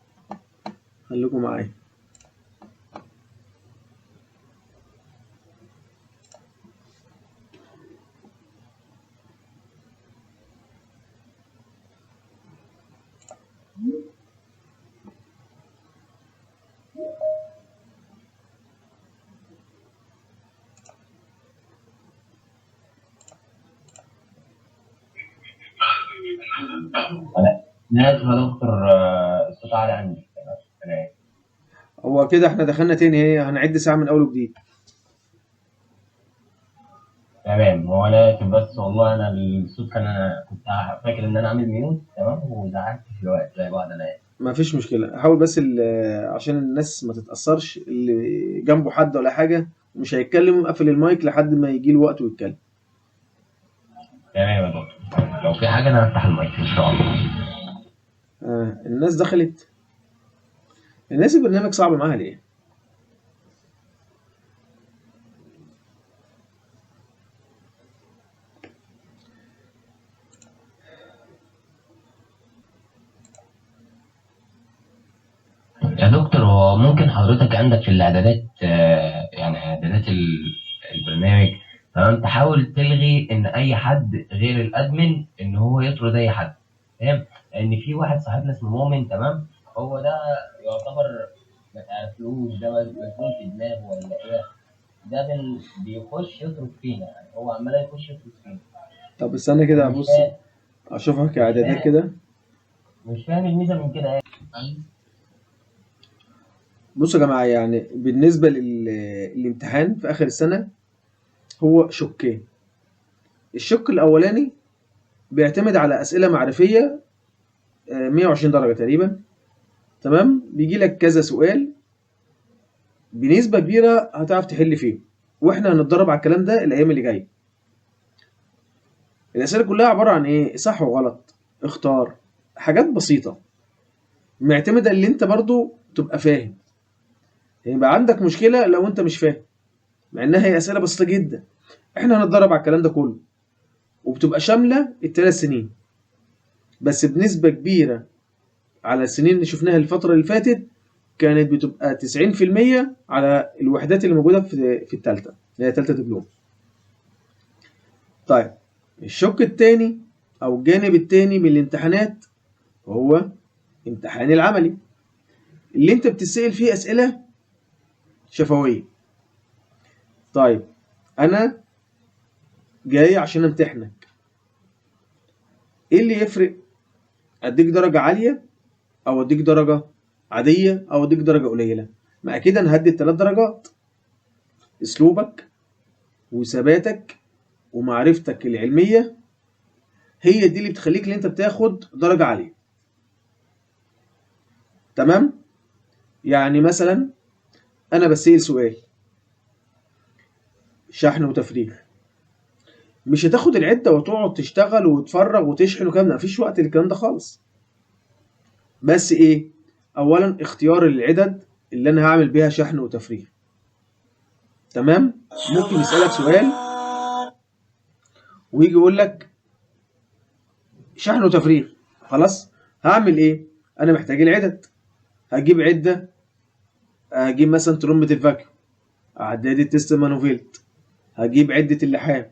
خليكم معايا. انا اسف يا دكتور، الصوت عالي عندي. تمام هو كده احنا دخلنا تاني، هي هنعد ساعه من اول وجديد. تمام. هو انا اسف بس والله انا الصوت كان، انا كنت فاكر ان انا عامل ميوت تمام وزعلت في الوقت زي بعض. انا اسف. ما فيش مشكله، حاول بس عشان الناس ما تتاثرش، اللي جنبه حد ولا حاجه مش هيتكلم قفل المايك لحد ما يجي له وقت ويتكلم. تمام يا دكتور، لو في حاجه انا هفتح المايك ان شاء الله. الناس دخلت. الناس البرنامج صعب معاها ليه؟ يا دكتور، هو ممكن حضرتك عندك في الاعدادات يعني اعدادات البرنامج تمام، تحاول تلغي ان اي حد غير الادمن ان هو يطرد اي حد، فاهم؟ لان في واحد صاحبنا اسمه مؤمن تمام، هو ده يعتبر ما تعرفلوش، ده مسؤول في دماغه ولا ايه، ده بيخش يطرد فينا، يعني هو عمال يخش يطرد فينا. طب استنى كده مش ابص فاهم اشوفها كاعدادات كده. مش فاهم الميزه من كده ايه. ايوه بصوا يا جماعه، يعني بالنسبه للامتحان في اخر السنه هو شقين. الشق الاولاني بيعتمد على اسئله معرفيه 120 درجه تقريبا، تمام؟ بيجي لك كذا سؤال بنسبه كبيره هتعرف تحل فيه، واحنا هنتدرب على الكلام ده الايام اللي جايه. الاسئله كلها عباره عن ايه؟ صح وغلط، اختار، حاجات بسيطه معتمده اللي انت برضو تبقى فاهم. يبقى عندك مشكله لو انت مش فاهم، مع انها هي اسئله بسيطه جدا. احنا هنتدرب على الكلام ده كله، وبتبقى شامله الثلاث سنين، بس بنسبه كبيره على السنين اللي شفناها الفتره اللي فاتت كانت بتبقى 90% على الوحدات اللي موجوده في الثالثه، اللي هي ثالثه دبلوم. طيب الشق الثاني او الجانب الثاني من الامتحانات هو امتحان العملي، اللي انت بتسأل فيه اسئله شفويه. طيب انا جاي عشان امتحنك، ايه اللي يفرق؟ اديك درجه عاليه او اديك درجه عاديه او اديك درجه قليله؟ ما اكيد انا هدي ال3 درجات. اسلوبك وثباتك ومعرفتك العلميه هي دي اللي بتخليك ان انت بتاخد درجه عاليه، تمام؟ يعني مثلا انا بسأل سؤال شحن وتفريغ، مش هتاخد العدة وتقعد تشتغل وتفرغ وتشحن وكلام ده، مفيش وقت للكلام ده خالص. بس ايه؟ اولا اختيار العدد اللي انا هعمل بيها شحن وتفريغ. تمام؟ ممكن يسألك سؤال ويجي يقول لك شحن وتفريغ، خلاص هعمل ايه؟ انا محتاج العدد، هجيب عدة، هجيب مثلا ترمبة الفاكيوم، عداد التست مانوفيلت، هجيب عدة اللحام.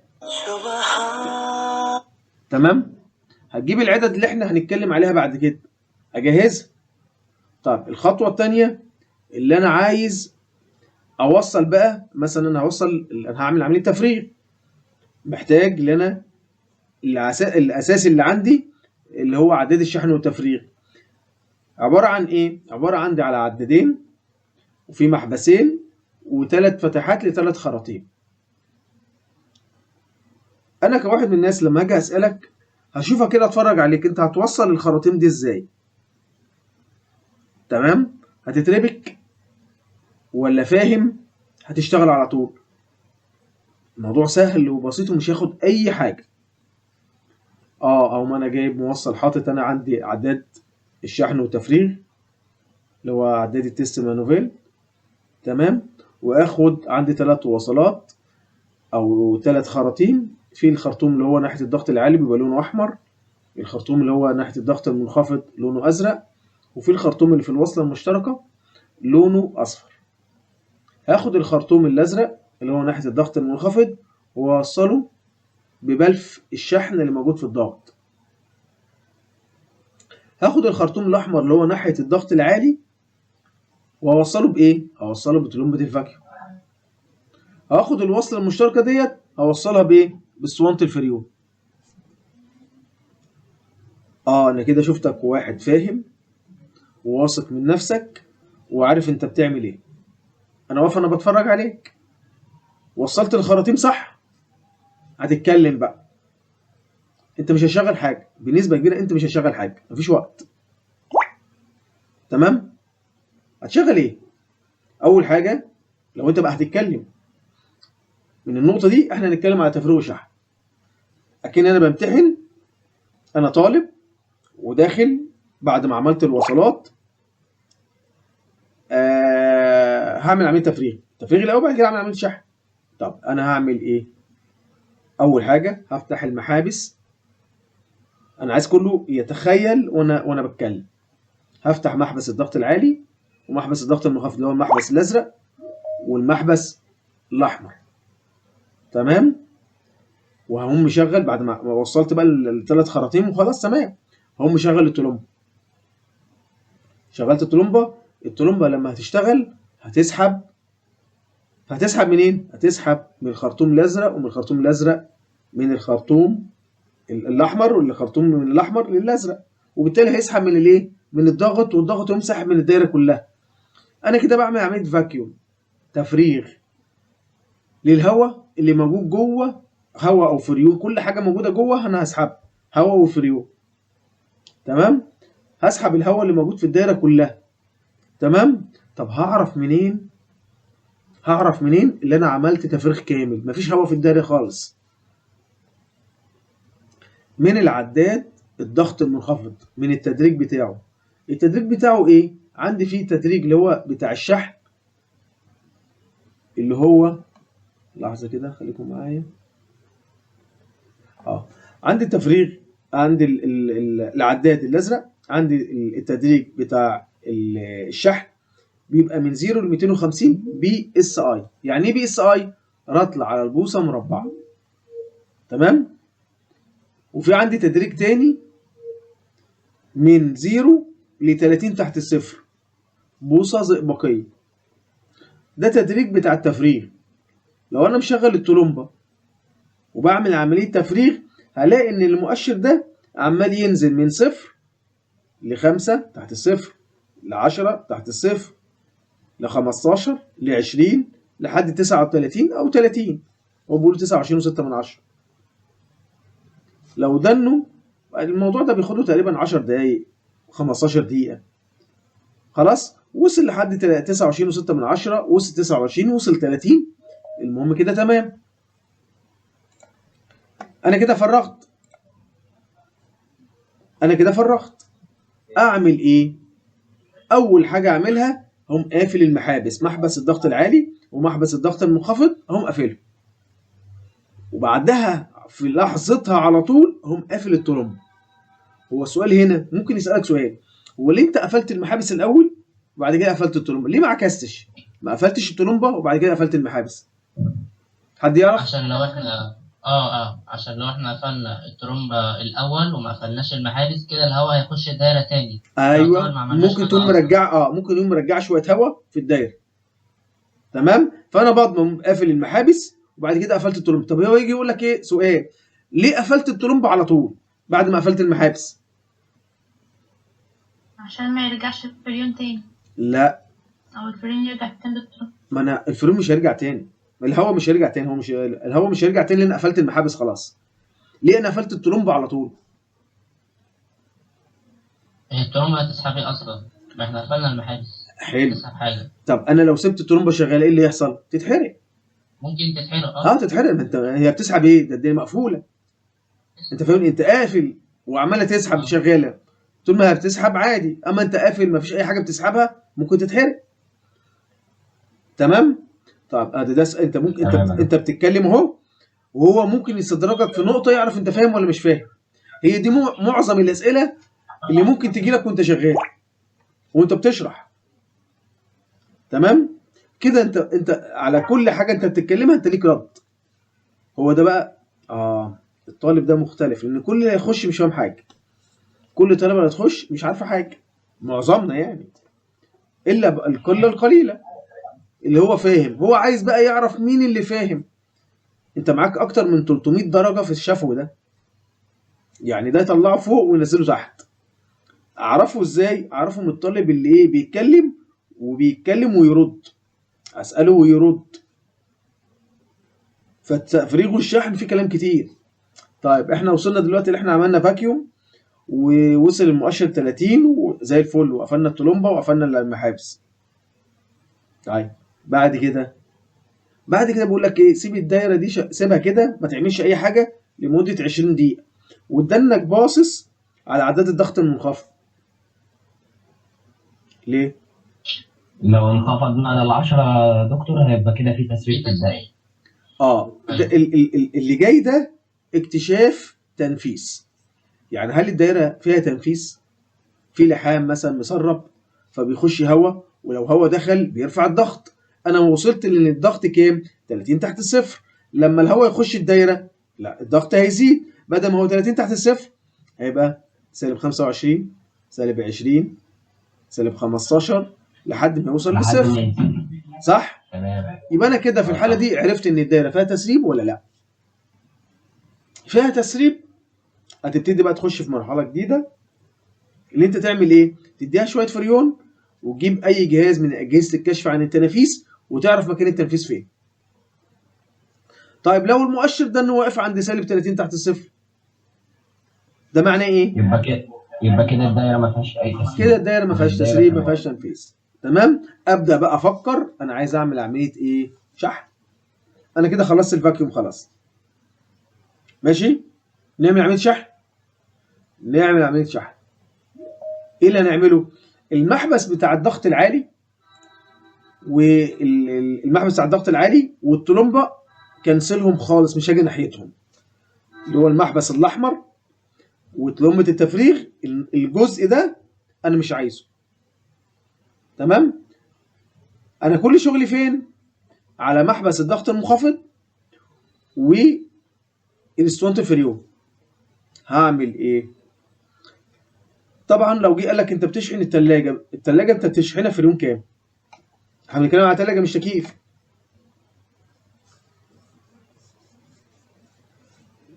تمام؟ هتجيب العدد اللي احنا هنتكلم عليها بعد كده، اجهزها. طب الخطوة التانية اللي انا عايز اوصل بقى، مثلا انا انا هعمل عملية تفريغ، محتاج ان انا الاساس اللي عندي اللي هو عداد الشحن والتفريغ، عبارة عن ايه؟ عبارة عندي على عدادين وفي محبسين وثلاث فتحات لثلاث خراطيم. انا كواحد من الناس لما اجي اسالك هشوفها كده، اتفرج عليك انت هتوصل الخراطيم دي ازاي. تمام؟ هتتربك ولا فاهم هتشتغل على طول؟ الموضوع سهل وبسيط ومش هياخد اي حاجه. او ما انا جايب موصل حاطط انا عندي عداد الشحن والتفريغ اللي هو عداد التست مانوفيل. تمام؟ واخد عندي 3 وصلات او 3 خراطيم، في الخرطوم اللي هو ناحيه الضغط العالي بيبقى لونه احمر، الخرطوم اللي هو ناحيه الضغط المنخفض لونه ازرق، وفي الخرطوم اللي في الوصله المشتركه لونه اصفر. هاخد الخرطوم الازرق اللي هو ناحيه الضغط المنخفض واوصله ببلف الشحن اللي موجود في الضغط. هاخد الخرطوم الاحمر اللي هو ناحيه الضغط العالي واوصله بايه؟ هوصله بترمبة الفاكيوم. هاخد الوصله المشتركه ديت هوصلها بايه؟ باسطوانه الفريون. انا كده شفتك واحد فاهم وواثق من نفسك وعارف انت بتعمل ايه. انا واقف انا بتفرج عليك، وصلت الخراطيم صح، هتتكلم بقى. انت مش هتشغل حاجه بنسبه كبيره، انت مش هتشغل حاجه، مفيش وقت. تمام؟ هتشغل ايه؟ اول حاجه لو انت بقى هتتكلم من النقطه دي، احنا هنتكلم على تفريغ وشحن. اكن انا بمتحن، انا طالب وداخل بعد ما عملت الوصلات هعمل عمليه تفريغ الاول، بعد كده اعمل عمليه شحن. طب انا هعمل ايه؟ اول حاجه هفتح المحابس، انا عايز كله يتخيل وانا بتكلم. هفتح محبس الضغط العالي ومحبس الضغط المنخفض اللي هو المحبس الازرق والمحبس الاحمر. تمام؟ وهقوم مشغل بعد ما وصلت بقى ال3 خراطيم وخلاص. تمام؟ هقوم مشغل التلمبه. شغلت التلمبه لما هتشتغل هتسحب منين؟ هتسحب من الخرطوم الازرق، ومن الخرطوم الازرق من الخرطوم الاحمر، والخرطوم من الاحمر للازرق، وبالتالي هيسحب من الايه؟ من الضغط، والضغط يقوم ساحب من الدايره كلها. انا كده بعمل عمليه فاكيوم تفريغ للهواء اللي موجود جوه، هواء او فريون، كل حاجه موجوده جوه انا هسحبها، هواء وفريون. تمام؟ هسحب الهواء اللي موجود في الدايره كلها. تمام؟ طب هعرف منين اللي انا عملت تفريغ كامل مفيش هواء في الدايره خالص؟ من العداد الضغط المنخفض، من التدريج بتاعه. التدريج بتاعه ايه؟ عندي فيه تدريج اللي هو بتاع الشحن، اللي هو لحظه كده خليكم معايا. عندي التفريغ، عندي العداد الازرق، عندي التدريج بتاع الشحن بيبقى من 0 ل 250 بي اس اي. يعني ايه بي اس اي؟ رطل على البوصه مربعه. تمام؟ وفي عندي تدريج تاني من 0 ل 30 تحت الصفر بوصه زئبقيه. ده تدريج بتاع التفريغ. لو انا مشغل التلمبه وبعمل عمليه تفريغ هلاقي ان المؤشر ده عمال ينزل من 0 ل5 تحت الصفر، ل10 تحت الصفر، ل15، ل20، لحد 39 او 30. هو بيقول 29.6. لو دنه الموضوع ده بياخد له تقريبا 10 دقايق 15 دقيقة. خلاص؟ وصل لحد 29.6، وصل 29، وصل 30. المهم كده تمام. انا كده فرغت. اعمل ايه؟ اول حاجه اعملها هم قافل المحابس، محبس الضغط العالي ومحبس الضغط المنخفض، هم قافلهم. وبعدها في لحظتها على طول هم قافل الترومبه. هو السؤال هنا ممكن يسالك سؤال، هو ليه انت قفلت المحابس الاول وبعد كده قفلت الترومبه؟ ليه ما عكستش؟ ما قفلتش الترومبه وبعد كده قفلت المحابس؟ حد يعرف؟ عشان لو احنا قفلنا الترومبة الأول وما قفلناش المحابس كده الهواء هيخش الدايرة تاني. يعتبر ايوه، ما عملناش ممكن حاجة تقوم أصلا. مرجع ممكن يقوم مرجع شويه هواء في الدايره. تمام. فانا بضمن قافل المحابس وبعد كده قفلت الترومبه. طب هو يجي يقول لك ايه سؤال، ليه قفلت الترومبه على طول بعد ما قفلت المحابس؟ عشان ما يرجعش الفريون تاني، لا، او الفريون يرجع تاني للترومبة. ما انا الفريون مش هيرجع تاني، الهواء مش هيرجع تاني، الهواء مش هيرجع تاني لان قفلت المحابس خلاص. ليه انا قفلت الترومبه على طول؟ هي الترومبة هتسحب ايه أصلا؟ ما احنا قفلنا المحابس. حلو. تسحب حاجة. طب انا لو سبت الترومبه شغاله ايه اللي يحصل؟ تتحرق. ممكن تتحرق تتحرق. ما انت هي بتسحب ايه؟ ده الدنيا مقفوله. انت فاهم؟ انت قافل وعماله تسحب شغاله، طول ما هي بتسحب عادي، اما انت قافل ما فيش اي حاجه بتسحبها ممكن تتحرق. تمام. طب انت ممكن انت بتتكلم اهو، وهو ممكن يستدرجك في نقطه يعرف انت فاهم ولا مش فاهم. هي دي معظم الاسئله اللي ممكن تجي لك وانت شغال وانت بتشرح. تمام كده. انت على كل حاجه انت بتتكلمها انت ليك رد. هو ده بقى الطالب ده مختلف، لان كل اللي هيخش مش فاهم حاجه، كل الطلبه اللي هتخش مش عارفه حاجه، معظمنا يعني، الا القله القليله اللي هو فاهم. هو عايز بقى يعرف مين اللي فاهم. انت معاك اكتر من 300 درجه في الشفوي ده، يعني ده يطلعه فوق وينزله تحت. اعرفه ازاي؟ اعرفه من الطالب اللي ايه، بيتكلم ويرد، اساله ويرد. فالتفريغ والشحن فيه كلام كتير. طيب احنا وصلنا دلوقتي اللي احنا عملنا فاكيوم ووصل المؤشر 30 وزي الفل، وقفلنا الطلمبه وقفلنا المحابس. طيب بعد كده بقول لك ايه، سيب الدايره دي سيبها كده، ما تعملش اي حاجه لمده 20 دقيقه، وتدنك باصص على عداد الضغط المنخفض. ليه؟ لو انخفضنا لل10 دكتور هيبقى كده في تسريب في الدايره. اللي جاي ده اكتشاف تنفيس. يعني هل الدايره فيها تنفيس؟ في لحام مثلا مسرب فبيخش هواء، ولو هواء دخل بيرفع الضغط. انا وصلت للضغط كام؟ 30 تحت الصفر. لما الهواء يخش الدايره لا، الضغط هيزيد، بدل ما هو 30 تحت الصفر هيبقى -25 -20 -15 لحد ما يوصل للصفر. صح؟ تمام. يبقى انا كده في الحاله دي عرفت ان الدايره فيها تسريب ولا لا. فيها تسريب، هتبتدي بقى تخش في مرحله جديده، اللي انت تعمل ايه؟ تديها شويه فريون وتجيب اي جهاز من اجهزه الكشف عن التنافيس وتعرف مكان التنفيذ فين. طيب لو المؤشر ده انه واقف عند -30 تحت الصفر، ده معناه ايه؟ يبقى كده الدايره ما فيهاش اي تسريب. كده الدايره ما فيهاش تسريب، ما فيهاش تنفيذ. تمام. ابدا بقى افكر انا عايز اعمل عمليه ايه؟ شحن. انا كده خلصت الفاكيوم خلاص. ماشي؟ نعمل عمليه شحن. ايه اللي هنعمله؟ المحبس بتاع الضغط العالي والطلمبه كنسلهم خالص، مش هاجي ناحيتهم. اللي هو المحبس الاحمر وطلمبه التفريغ، الجزء ده انا مش عايزه. تمام. انا كل شغلي فين؟ على محبس الضغط المنخفض والاسطوانه الفريون. هعمل ايه؟ طبعا لو جه قال لك انت بتشحن الثلاجه انت بتشحنها فريون كام؟ احنا بنتكلم على ثلاجه مش تكييف.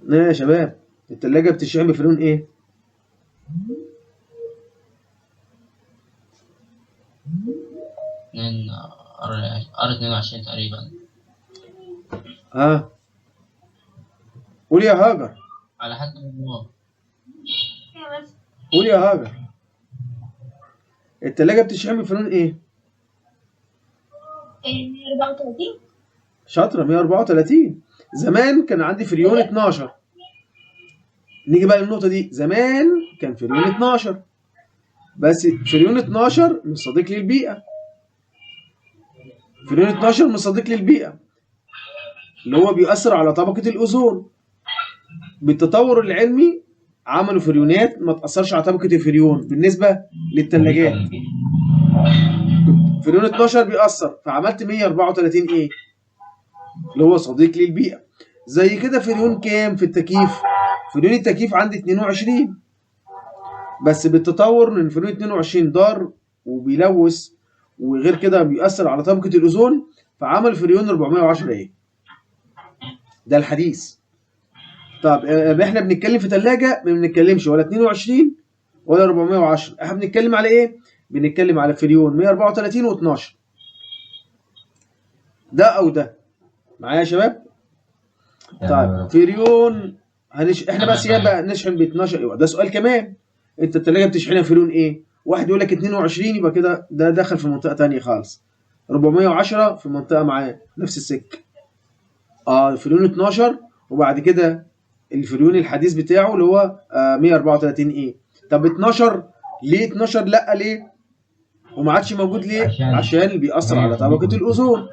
يا شباب الثلاجه بتشحن بفريون ايه؟ R22 تقريبا. قول يا هاجر. على حسب النوع. قول يا هاجر. الثلاجه بتشحن بفريون ايه؟ 134. شاطرة 134. زمان كان عندي فريون 12. نيجي بقى للنقطة دي، زمان كان فريون 12 بس فريون 12 مش صديق للبيئة. فريون 12 مش صديق للبيئة اللي هو بيؤثر على طبقة الأوزون. بالتطور العلمي عملوا فريونات ما تأثرش على طبقة الفريون بالنسبة للثلاجات. فريون 12 بيأثر، فعملت 134 ايه اللي هو صديق للبيئة. زي كده فريون كام في التكييف؟ فريون التكييف عندي 22 بس بالتطور من فريون 22 ضار وبيلوث وغير كده بيأثر على طبقة الأوزون، فعمل فريون 410 ايه. ده الحديث. طب احنا بنتكلم في ثلاجة ما بنتكلمش ولا 22 ولا 410. احنا بنتكلم على ايه؟ بنتكلم على فريون 134 و12. ده او ده معايا يا شباب؟ طيب فريون احنا بس بقى نشحن ب 12. ايوه ده سؤال كمان. انت الثلاجه بتشحنها فريون ايه؟ واحد يقول لك 22 يبقى كده ده دخل في منطقه ثانيه خالص. 410 في منطقه معاه نفس السكه. فريون 12 وبعد كده الفريون الحديث بتاعه اللي هو 134 ايه. طب 12 ليه 12 لا ليه؟ وما عادش موجود ليه؟ عشان بيأثر على طبقه الاوزون.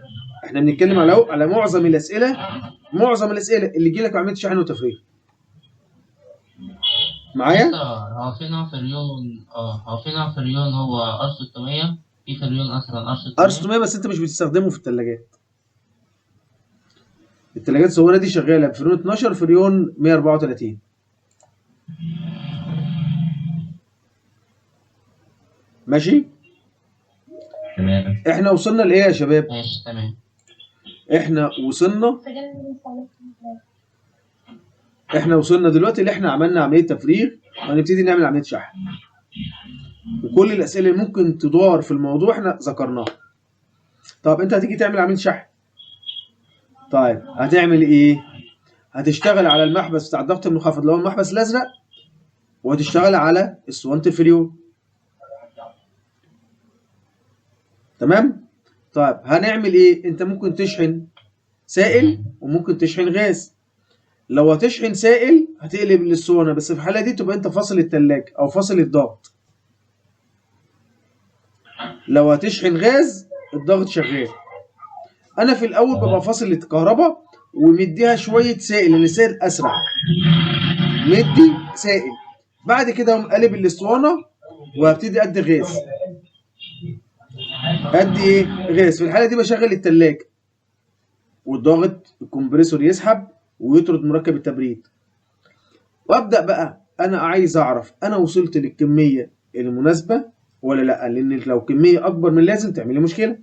احنا بنتكلم على معظم الاسئله اللي يجي لك عمليه شحن وتفريغ. معايا؟ هو في نوع فريون هو ار 600. في فريون اصلا ار 600 بس انت مش بتستخدمه في الثلاجات. الثلاجات الصغيره دي شغاله بفريون 12 فريون 134. ماشي؟ تمام. احنا وصلنا لايه يا شباب؟ ماشي تمام. احنا وصلنا دلوقتي اللي احنا عملنا عمليه تفريغ وهنبتدي نعمل عمليه شحن. وكل الاسئله اللي ممكن تدار في الموضوع احنا ذكرناها. طب انت هتيجي تعمل عمليه شحن. طيب هتعمل ايه؟ هتشتغل على المحبس بتاع الضغط المنخفض اللي هو المحبس الازرق، وهتشتغل على اسطوانه الفريون. تمام؟ طيب هنعمل ايه؟ انت ممكن تشحن سائل وممكن تشحن غاز. لو هتشحن سائل هتقلب الاسطوانه، بس في الحاله دي تبقى انت فاصل الثلاجه او فاصل الضغط. لو هتشحن غاز الضغط شغال. انا في الاول ببقى فاصل الكهرباء ومديها شويه سائل لان السائل اسرع. مدي سائل بعد كده اقوم قلب الاسطوانه وهبتدي ادي غاز. ادي ايه؟ غاز. في الحاله دي بشغل الثلاجه والضغط الكمبريسور يسحب ويطرد مركب التبريد. وابدا بقى انا عايز اعرف انا وصلت للكميه المناسبه ولا لا، لان لو كميه اكبر من اللازم تعمل لي مشكله،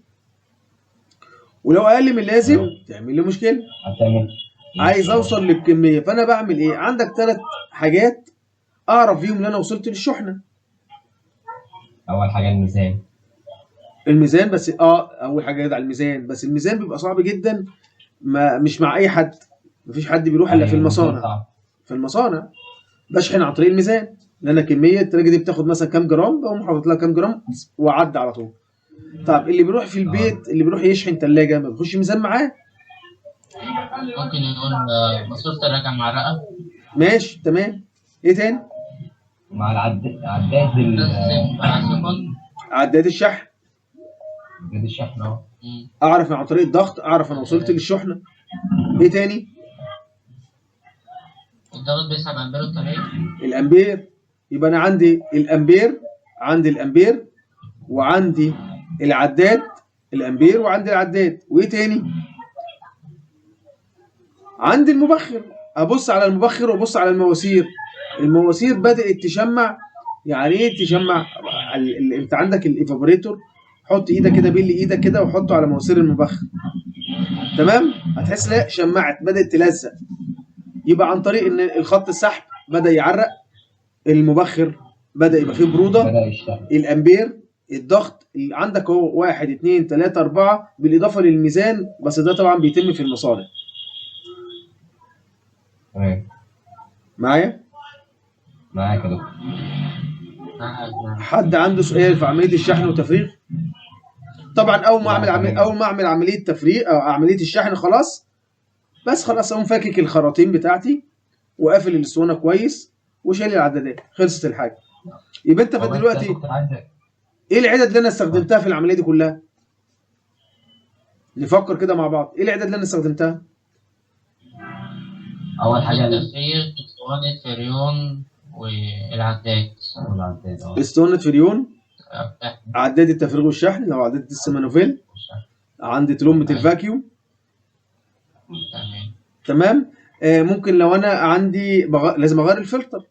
ولو اقل من اللازم تعمل لي مشكله. عايز اوصل للكميه، فانا بعمل ايه؟ عندك 3 حاجات اعرف فيهم ان انا وصلت للشحنه. اول حاجه الميزان بس اول حاجه على الميزان، بس الميزان بيبقى صعب جدا. مش مع اي حد، مفيش حد بيروح الا في المصانع. في المصانع بشحن عن طريق الميزان، لان كميه التلاجه دي بتاخد مثلا كام جرام، بقوم حاطط لها كام جرام وعد على طول. طب اللي بيروح في البيت اللي بيروح يشحن ثلاجه ما بيخش ميزان معاه. ممكن يقول ماسوره الراجع معرقه. ماشي تمام. ايه تاني؟ مع عداد الشحن. اعرف عن طريق الضغط، اعرف انا وصلت للشحنه. ايه تاني؟ الضغط بيسحب امبير الطبيعي. الامبير. يبقى انا عندي الامبير وعندي العداد الامبير وعندي العداد. وايه تاني؟ عندي المبخر. ابص على المبخر وابص على المواسير. المواسير بدات تشمع. يعني ايه تشمع؟ انت عندك الايفابوريتور، حط ايدك كده، بل ايدك كده وحطه على مواسير المبخر. تمام؟ هتحس لا شمعت، بدات تلزق. يبقى عن طريق ان الخط السحب بدا يعرق، المبخر بدا يبقى فيه بروده، الامبير، الضغط اللي عندك هو 1 2 3 4 بالاضافه للميزان، بس ده طبعا بيتم في المصانع. تمام. معايا يا دكتور. حد عنده سؤال في عمليه الشحن والتفريغ؟ طبعا اول ما اعمل عمليه تفريغ او عمليه الشحن خلاص، بس خلاص اقوم فاكك الخراطيم بتاعتي وقافل الاسطوانه كويس وشايل العدادات، خلصت الحاجه. يبقى انت هو بس يا دلوقتي دكتور عايز ايه العدد اللي انا استخدمتها في العمليه دي كلها؟ نفكر كده مع بعض، ايه العدد اللي انا استخدمتها؟ اول حاجه التفريغ، اسطوانة فريون، والعداد. اسطوانه فريون، أفتح. عداد التفريغ والشحن لو عداد السيمانوفيل، عندي تلمبه الفاكيوم. تمام. تمام. ممكن لو انا عندي لازم اغير الفلتر،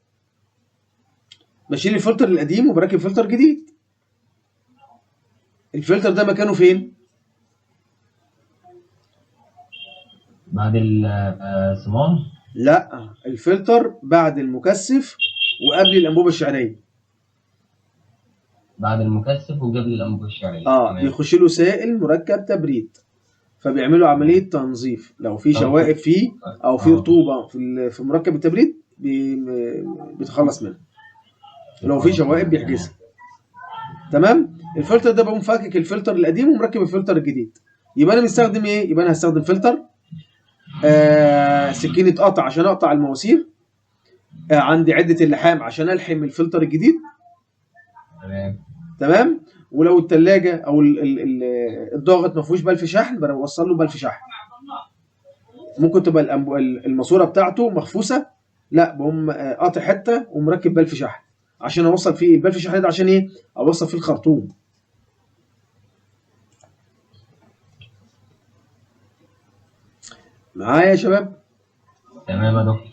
بشيل الفلتر القديم وبركب فلتر جديد. الفلتر ده مكانه فين؟ بعد الصمام. لا، الفلتر بعد المكثف وقبل الانبوبه الشعريه. بعد المكثف وقبل الانبوبه الشعريه. تمام. بيخش له سائل مركب تبريد، فبيعملوا عمليه تنظيف لو في شوائب فيه او في رطوبه في مركب التبريد بيتخلص منها، لو في شوائب بيحجزها. تمام. الفلتر ده بقوم فاكك الفلتر القديم ومركب الفلتر الجديد. يبقى انا مستخدم ايه؟ يبقى انا هستخدم فلتر، سكينه قطع عشان اقطع المواسير، عندي عده اللحام عشان الحم الفلتر الجديد. تمام. ولو الثلاجه او الضاغط ما فيهوش بلف شحن بوصل له بلف شحن. ممكن تبقى الماسوره بتاعته مخفوسه، لا بقوم قاطع حته ومركب بلف شحن عشان اوصل فيه البلف الشحن ده. عشان ايه؟ اوصل فيه الخرطوم. معايا يا شباب؟ تمام يا دكتور.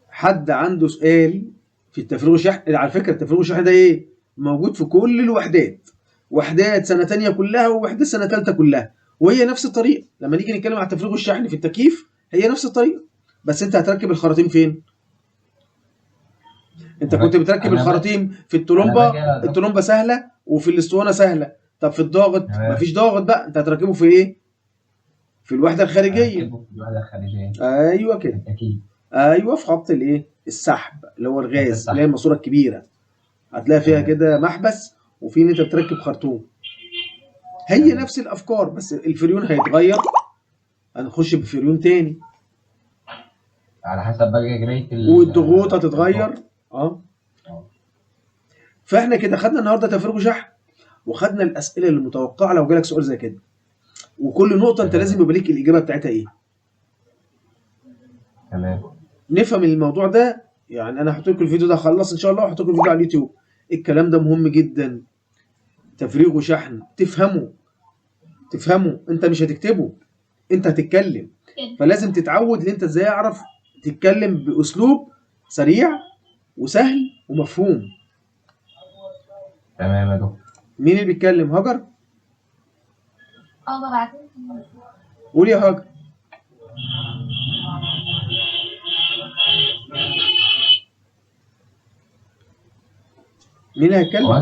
حد عنده سؤال في التفريغ والشحن؟ على فكره التفريغ والشحن ده ايه؟ موجود في كل الوحدات، وحدات سنه ثانيه كلها ووحدات سنه ثالثه كلها، وهي نفس الطريقه. لما نيجي نتكلم عن التفريغ والشحن في التكييف هي نفس الطريقه، بس انت هتركب الخراطيم فين؟ انت كنت بتركب الخراطيم في الطلمبه سهله وفي الاسطوانه سهله. طب في الضاغط مفيش ضاغط بقى، انت هتركبه في ايه؟ في الوحده الخارجيه. ايوه كده. ايوه في خط الايه؟ السحب اللي هو الغاز، اللي هي الماسوره الكبيره، هتلاقي فيها كده محبس وفي ان انت بتركب خرطوم. هي نفس الافكار، بس الفريون هيتغير، هنخش بفريون تاني على حسب بقى جريت والضغوط هتتغير. فاحنا كده خدنا النهارده تفريغ وشحن، وخدنا الاسئله المتوقعه لو جالك سؤال زي كده، وكل نقطه انت لازم يبقى ليك الاجابه بتاعتها ايه. تمام. نفهم الموضوع ده. يعني انا هحط لكم الفيديو ده، خلص ان شاء الله وهحط لكم الفيديو على اليوتيوب. الكلام ده مهم جدا، تفريغ وشحن تفهمه. انت مش هتكتبه، انت هتتكلم، فلازم تتعود ان انت ازاي اعرف تتكلم باسلوب سريع وسهل ومفهوم. تمام يا دكتور. مين اللي بيتكلم؟ هاجر؟ بعد قول يا هاجر. مين اللي هيتكلم؟ هو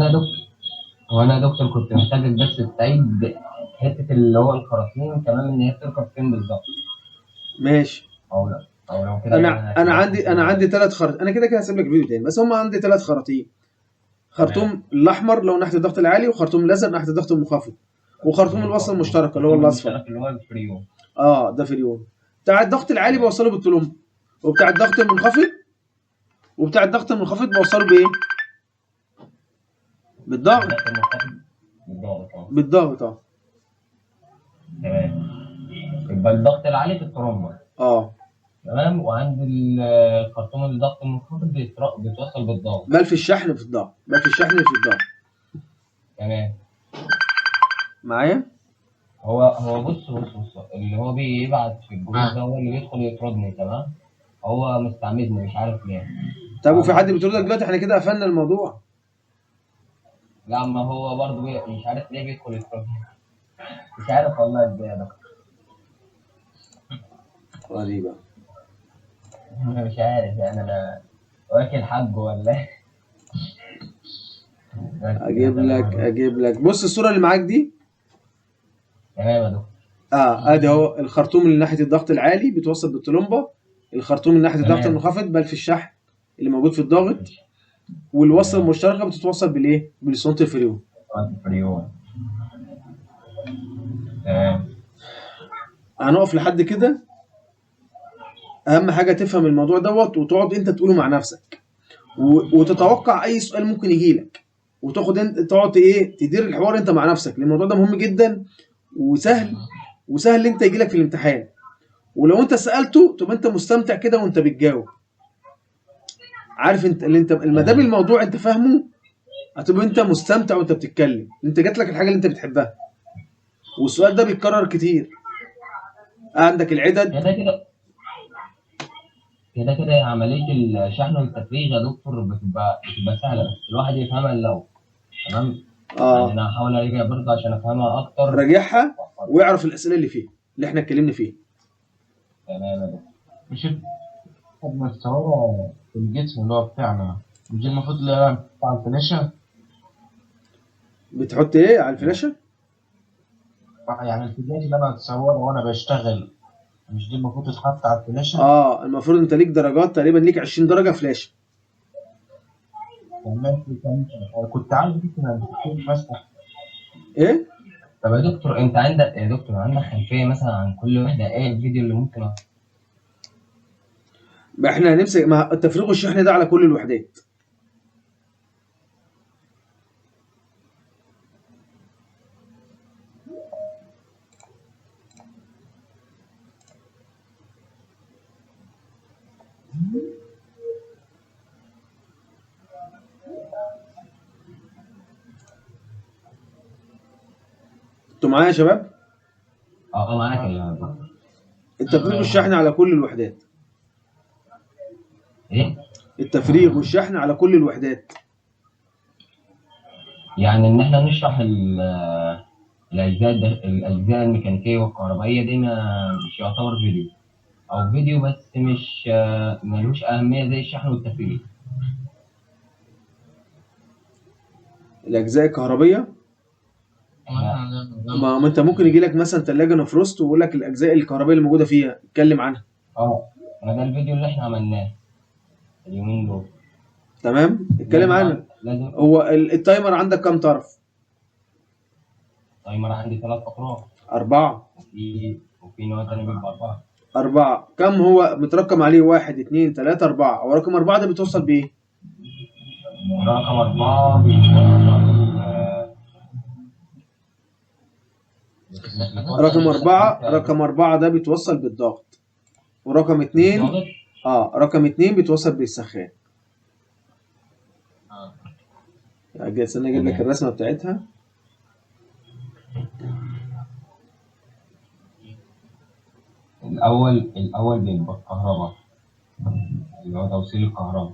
انا يا دكتور كنت محتاجك بس تعيد حته اللي هو الخراطيم كمان، ان هي بتركب فين بالظبط. ماشي. او لو كده انا عندي 3 خراطيم. انا كده هسيب لك الفيديو تاني، بس هم عندي 3 خراطيم. خرطوم الاحمر لو ناحيه الضغط العالي، وخرطوم الازرق ناحيه الضغط المنخفض، وخرطوم الوصله المشتركه اللي هو الاصفر. اللي هو الفريون. ده فريون. بتاع الضغط العالي بوصله بالطلمبه، وبتاع الضغط المنخفض بوصله بايه؟ بالضغط. تمام. يبقى الضغط العالي في الترومبه. تمام. وعند الخرطوم الضغط المنخفض بيتوصل بالضغط. بلف الشحن في الضغط. تمام. معايا؟ هو بص اللي هو بيبعت في الجروب ده هو اللي بيدخل يطردني. تمام. هو مستعمدني مش عارف ليه. طب وفي حد بيطردك دلوقتي؟ احنا كده قفلنا الموضوع. لا، ما هو برضه مش عارف ليه بيدخل يطردني. مش عارف والله ازاي يا دكتور. غريبة. انا مش عارف يعني، انا واكل حاجه ولا ايه؟ اجيب لك بص الصورة اللي معاك دي. تمام يا دكتور. ادي اهو الخرطوم اللي ناحية الضغط العالي بيتوصل بالطلمبة، الخرطوم اللي ناحية الضغط المنخفض بلف الشحن اللي موجود في الضاغط، والوصلة المشتركة بتتوصل بالايه؟ بلسونة الفريون. تمام. هنقف لحد كده. اهم حاجه تفهم الموضوع دوت وتقعد انت تقوله مع نفسك وتتوقع اي سؤال ممكن يجي لك، وتاخد انت تقعد ايه تدير الحوار انت مع نفسك، لان الموضوع ده مهم جدا وسهل انت يجي لك في الامتحان. ولو انت سالته تبقى انت مستمتع كده وانت بتجاوب، عارف انت اللي انت ما دام الموضوع انت فاهمه هتبقى انت مستمتع وانت بتتكلم، انت جات لك الحاجه اللي انت بتحبها. والسؤال ده بيتكرر كتير. عندك العدد. كده عملية الشحن والتفريغ يا دكتور بتبقى سهلة، بس الواحد يفهمها لو تمام. يعني أنا هحاول أراجع برضه عشان أفهمها أكتر. راجعها واعرف الأسئلة اللي فيها اللي احنا اتكلمنا فيها. تمام يا دكتور. مش حجم الثورة في الجسم اللي هو بتاعنا، مش دي المفروض اللي هي بتاع الفلاشة؟ بتحط ايه على الفلاشة؟ يعني الفيديوهات اللي أنا هتصورها وأنا بشتغل، مش دي المفروض تتحط على الفلاشة؟ المفروض انت ليك درجات، تقريبا ليك 20 درجة فلاشة. كنت عايز مثلا ايه؟ طب يا دكتور أنت عندك خلفية مثلا عن كل واحدة إيه الفيديو اللي ممكن احنا هنمسك مع التفريغ والشحن ده على كل الوحدات. انتوا معايا يا شباب؟ معاك يا دكتور. التفريغ والشحن على كل الوحدات. إيه؟ التفريغ والشحن على كل الوحدات. يعني إن إحنا نشرح الأجزاء الميكانيكية والكهربائية دي مش يعتبر فيديو، أو فيديو بس مش ملوش أهمية زي الشحن والتفريغ. الأجزاء الكهربية ما انت ممكن يجي لك مثلا ثلاجة نفروست ويقول لك الأجزاء الكهربائية اللي موجودة فيها اتكلم عنها. ما ده الفيديو اللي إحنا عملناه اليومين دول. تمام، اتكلم عنها. هو التايمر عندك كام طرف؟ التايمر عندي 3 أطراف. 4. وفي نوع تاني بيبقى 4. 4. كم هو مترقم عليه؟ 1 2 3 4. ورقم 4 ده بيتوصل بإيه؟ رقم 4 بيتوصل رقم 4 ده بيتوصل بالضغط. ورقم 2 رقم 2 بيتوصل بالسخان. استنى اجيب لك الرسمه بتاعتها. الأول بيبقى الكهرباء اللي هو توصيل الكهرباء،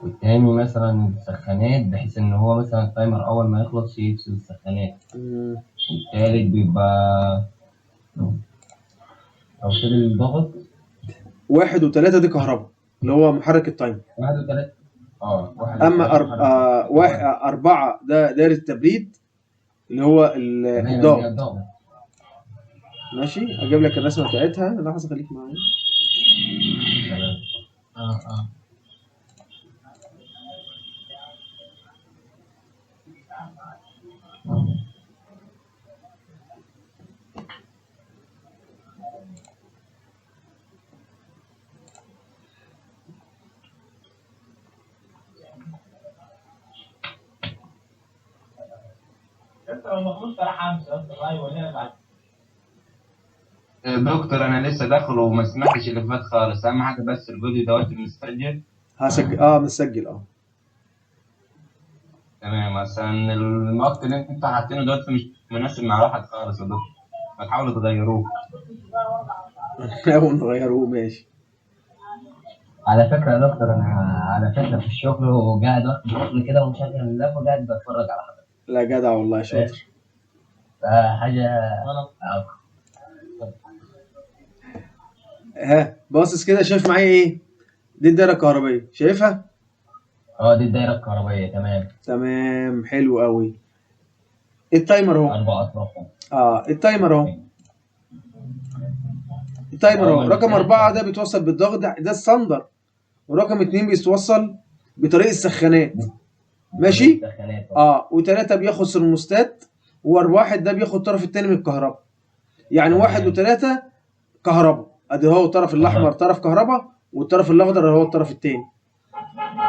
والتاني مثلا السخانات بحيث إن هو مثلا التايمر أول ما يخلص يفصل السخانات. والتالت بيبقى توصيل الضغط. 1 و3 دي كهرباء اللي هو محرك التايمر. 1 و3 أما 4 ده دايرة التبريد اللي هو الضغط. ماشي، اجيب لك الرسمه بتاعتها. لحظه خليك معايا. دكتور انا لسه داخل وما سمعتش اللي فات خالص. اهم حاجه بس الفيديو دوت مسجل. هسجل مسجل. تمام. مثلا الوقت اللي انت حاطينه دوت مش مناسب مع واحد خالص يا دكتور، فتحاولوا تغيروه. نحاول نغيروه. ماشي. على فكره يا دكتور انا في الشغل وقاعد واخد شغل كده ومشغل اللاب وقاعد بتفرج على حضرتك. لا جدع والله، شاطر. حاجه باصص كده شايف معايا ايه؟ دي الدايره الكهربائيه، شايفها؟ دي الدايره الكهربائيه. تمام، حلو قوي. التايمر اهو. 4 أطراف. التايمر اهو. رقم 4 ده بيتوصل بالضغط، ده السندر. ورقم 2 بيتوصل بطريق السخانات. ماشي. و3 بياخد ثرموستات، و4 ده بياخد الطرف الثاني من الكهرباء. يعني 1 و3 كهرباء، ادي هو الطرف الاحمر طرف كهرباء، والطرف الاخضر هو الطرف الثاني.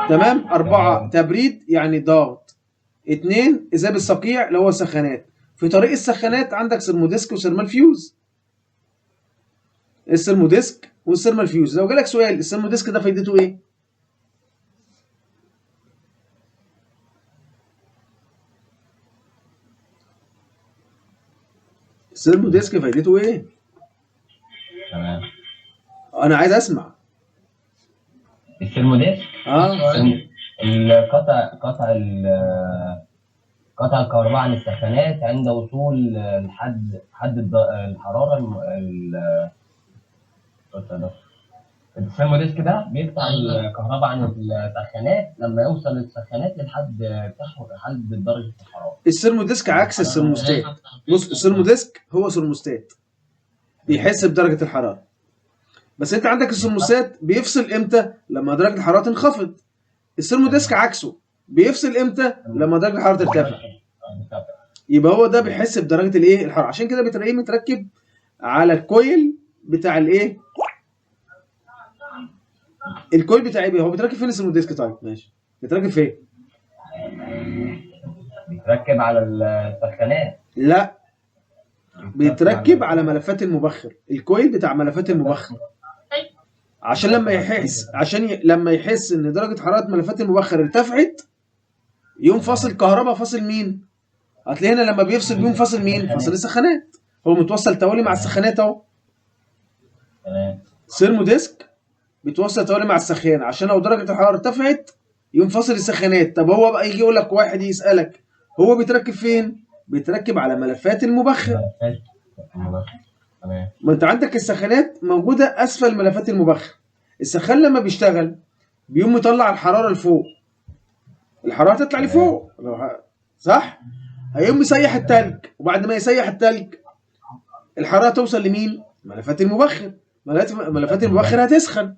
تمام. 4 تبريد يعني ضغط. 2 اذاب الصقيع اللي هو السخانات. في طريق السخانات عندك سيرموديسك وسيرمال فيوز. السيرموديسك والسيرمال فيوز. لو جالك سؤال السيرموديسك ده فايدته ايه؟ السيرموديسك فايدته ايه؟ تمام. انا عايز اسمع. السيرموديسك قطع الكهرباء عن السخانات عند وصول حد الحراره السيرموديسك ده بيقطع الكهرباء عن السخانات لما يوصل السخانات لحد درجه الحراره. السيرموديسك عكس السيرموستات. بص، السيرموديسك هو سيرموستات بيحس بدرجه الحراره، بس انت عندك السيرموستات بيفصل امتى؟ لما درجه الحراره تنخفض. السيرموديسك عكسه، بيفصل امتى؟ لما درجه الحراره ترتفع. يبقى هو ده بيحس بدرجه الايه؟ الحراره. عشان كده بتلاقيه متركب على الكويل بتاع الايه؟ الكويل بتاع ايه؟ هو بيتركب فين السيرموديسك؟ طيب ماشي، بيتركب فين؟ بيتركب على السخانات. لا، بيتركب على ملفات المبخر. الكويل بتاع ملفات المبخر، عشان لما يحس ان درجه حراره ملفات المبخر ارتفعت يقوم فاصل كهرباء. فاصل مين؟ هتلاقي هنا لما بيفصل بيقوم فاصل مين؟ فاصل السخانات. هو متوصل توالي مع السخانات اهو. تمام. سيرموديسك بيتوصل توالي مع السخان، عشان لو درجه الحراره ارتفعت يقوم فاصل السخانات. طب هو بقى يجي يقول لك، واحد يسالك هو بيتركب فين؟ بيتركب على ملفات المبخر. تمام. ما انت عندك السخانات موجوده اسفل ملفات المبخر. السخان لما بيشتغل بيقوم مطلع الحراره لفوق، الحراره تطلع لفوق صح؟ هيقوم يسيح التلج، وبعد ما يسيح التلج الحراره توصل لمين؟ ملفات المبخر. ملفات المبخر هتسخن.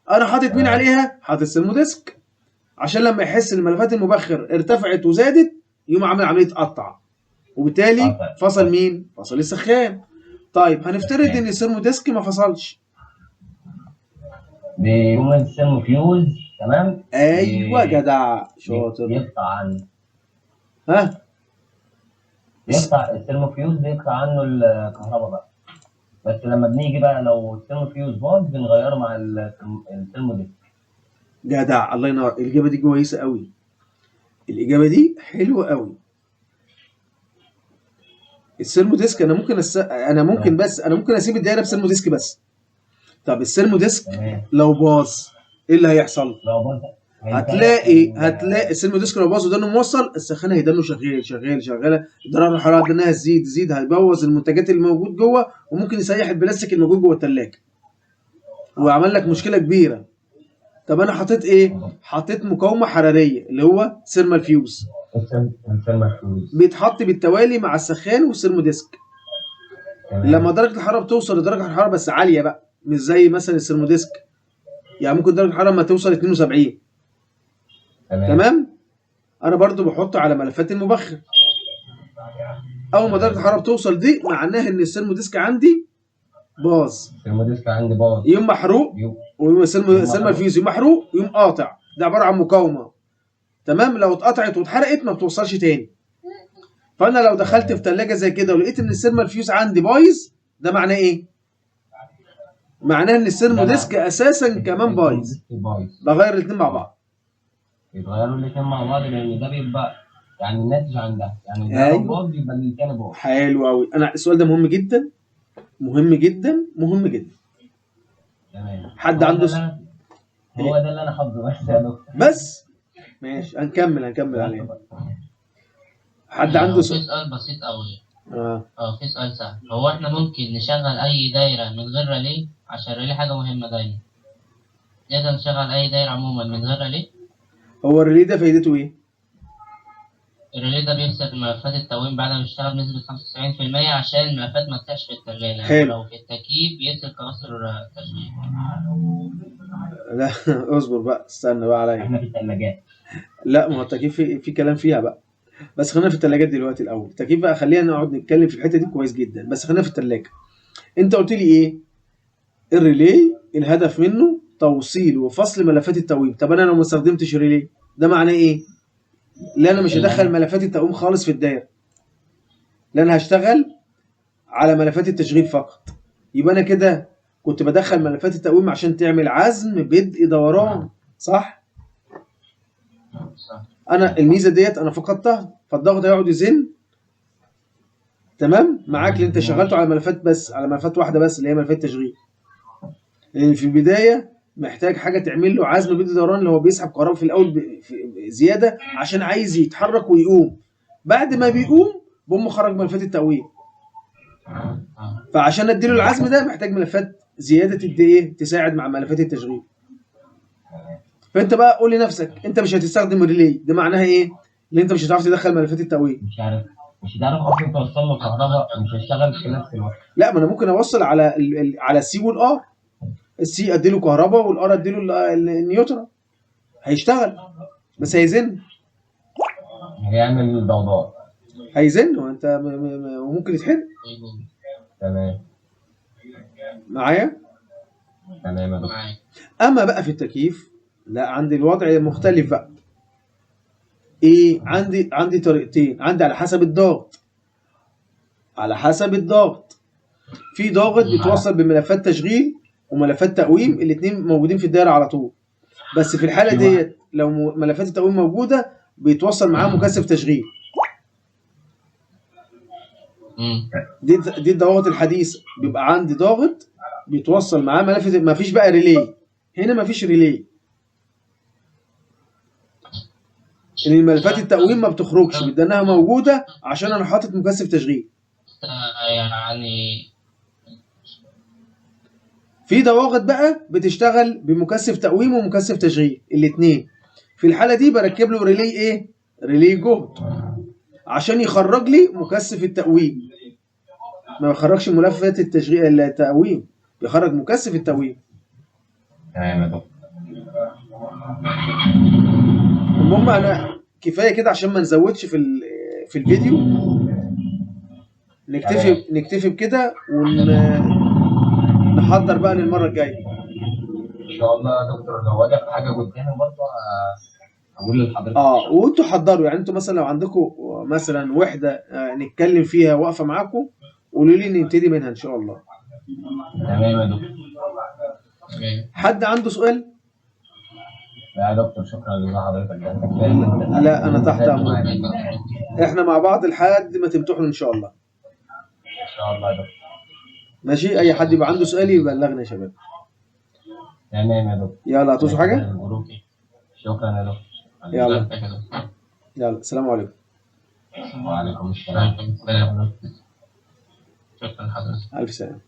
انا حاطط مين عليها؟ حاطط سيرموديسك، عشان لما يحس ان ملفات المبخر ارتفعت وزادت يقوم عامل عمليه قطع، وبالتالي فصل مين؟ فصل السخان. طيب هنفترض ان السيرموديسك ما فصلش، بيقوم السيرموفيوز. تمام. ايوه جدع شاطر. يقطع عنه. ها؟ السيرموفيوز بيقطع عنه الكهرباء بقى. بس لما بنيجي بقى لو السيرموفيوز باظ بنغيره مع السيرموديسك. جدع، الله ينور. الاجابه دي كويسه قوي، الاجابه دي حلوه قوي. السيرموديسك انا ممكن انا ممكن اسيب الدايره بسيرموديسك بس. طب السيرموديسك لو باظ ايه اللي هيحصل؟ لو باظ هتلاقي السيرموديسك لو باظ ودانه موصل، السخانه هيدانه شغاله، درجه الحراره دانها تزيد، هيبوظ المنتجات اللي موجود جوه، وممكن يسيح البلاستيك الموجود جوه الثلاجه وعمل لك مشكله كبيره. طب انا حطيت ايه؟ حطيت مقاومه حراريه اللي هو سيرمال فيوز. بيتحط بالتوالي مع السخان والسيرموديسك. لما درجه الحراره بتوصل لدرجه الحراره بس عاليه بقى، مش زي مثلا السيرموديسك، يعني ممكن درجه الحراره ما توصل 72. تمام. انا برضو بحطه على ملفات المبخر. اول ما درجه الحراره بتوصل دي معناها ان السيرموديسك عندي باظ. السيرموديسك عندي باظ، يوم محروق، ويوم السيرمال فيوز يوم محروق يوم قاطع. ده عباره عن مقاومه. تمام. لو اتقطعت واتحرقت ما بتوصلش تاني. فانا لو دخلت في ثلاجه زي كده ولقيت ان السيرمال فيوز عندي بايظ، ده معناه ايه؟ معناه ان السيرموديسك اساسا كمان بايظ. بغير الاثنين مع بعض. يتغيروا الاثنين مع بعض، لان ده بيبقى يعني الناتج عن ده، يعني ده لو باظ يبقى الثاني باظ. حلو قوي. انا السؤال ده مهم جدا مهم جدا مهم جدا. تمام. حد عنده هو ده اللي انا حافظه بس يا دكتور. بس ماشي، هنكمل عليه. حد عنده في سؤال بسيط قوي. في سؤال سهل. هو احنا ممكن نشغل اي دايره من غير ريلي؟ عشان الريلي حاجه مهمه دايما. نقدر نشغل اي دايره عموما من غير ريلي؟ هو الريلي ده فايدته ايه؟ الريلي ده بيفصل ملفات التوين بعد ما يشتغل بنسبة 95% عشان الملفات ما تسيحش في التشغيل. حلو. لو في التكييف بيفصل كباستور التشغيل. لا اصبر بقى، استنى بقى عليا. احنا في الثلاجات. لا، ما هو التكييف في كلام فيها بقى. بس خلينا في الثلاجات دلوقتي الاول. التكييف بقى خلينا نقعد نتكلم في الحته دي كويس جدا، بس خلينا في الثلاجه. انت قلت لي ايه؟ الريلي الهدف منه توصيل وفصل ملفات التقويم. طب انا لو ما استخدمتش ريلي ده معناه ايه؟ لا انا مش هدخل ملفات التقويم خالص في الدايره، لا انا هشتغل على ملفات التشغيل فقط. يبقى انا كده كنت بدخل ملفات التقويم عشان تعمل عزم بدء دوران، صح؟ صح. انا الميزه ديت انا فقدتها، فالضغط هيقعد يزن تمام معاك اللي انت شغلته على ملفات بس، على ملفات واحده بس اللي هي ملفات تشغيل. لان في البدايه محتاج حاجه تعمل له عزم بدء دوران، اللي هو بيسحب كهرباء في الاول زياده عشان عايز يتحرك ويقوم. بعد ما بيقوم بقوم خرج ملفات التقويم. فعشان اديله العزم ده محتاج ملفات زياده ايه تساعد مع ملفات التشغيل. فانت بقى قول لنفسك انت مش هتستخدم الريلي، ده معناها ايه؟ ان انت مش هتعرف تدخل ملفات التقويم. مش هتعرف اصلا توصل له كهرباء، مش هيشتغل في نفس الوقت. لا ما انا ممكن اوصل على على السي والار. السي اديله كهرباء والار اديله النيوترال، هيشتغل بس هيزن. هيعمل ضوضاء. هيزن وانت وممكن يتحرق. تمام معايا؟ تمام يا دكتور. معاك. اما بقى في التكييف لا، عندي الوضع مختلف بقى. ايه؟ عندي طريقتين. عندي على حسب الضغط، على حسب الضغط. في ضاغط بيتوصل بملفات تشغيل وملفات تقويم، الاثنين موجودين في الدايره على طول. بس في الحاله ديت لو ملفات التقويم موجوده بيتوصل معاه مكثف تشغيل. دي الضغط الحديثه، بيبقى عندي ضاغط بيتوصل معاه ملف، ما فيش بقى ريلي. هنا ما فيش ريلي، ان الملفات التقويم ما بتخرجش، بدنها موجوده عشان انا حاطط مكثف تشغيل. يعني في ضواغط بقى بتشتغل بمكثف تقويم ومكثف تشغيل الاثنين. في الحاله دي بركب له ريلي ايه؟ ريلي جهد عشان يخرج لي مكثف التقويم. ما بيخرجش ملفات التشغيل التقويم، بيخرج مكثف التقويم. تمام يا دكتور. المهم انا كفايه كده عشان ما نزودش في الفيديو. نكتفي بكده ونحضر بقى للمره الجايه ان شاء الله يا دكتور. لو واجه حاجه قدامي برضه هقول لحضرتك. وانتوا حضروا، يعني انتوا مثلا لو عندكم مثلا وحده نتكلم فيها واقفه معاكم قولوا لي نبتدي منها ان شاء الله. تمام يا دكتور. حد عنده سؤال؟ لا يا دكتور شكرا لحضرتك. لا انا تحت امرك. احنا مع بعض لحد ما تمتحنوا ان شاء الله. ان شاء الله يا دكتور. ماشي، اي حد يبقى عنده سؤال يبلغنا يا شباب. تمام يا دكتور. يلا هتوصوا حاجه؟ شكرا يا دكتور. يلا السلام عليكم. وعليكم السلام. شكرا حضرتك. الف سلامه.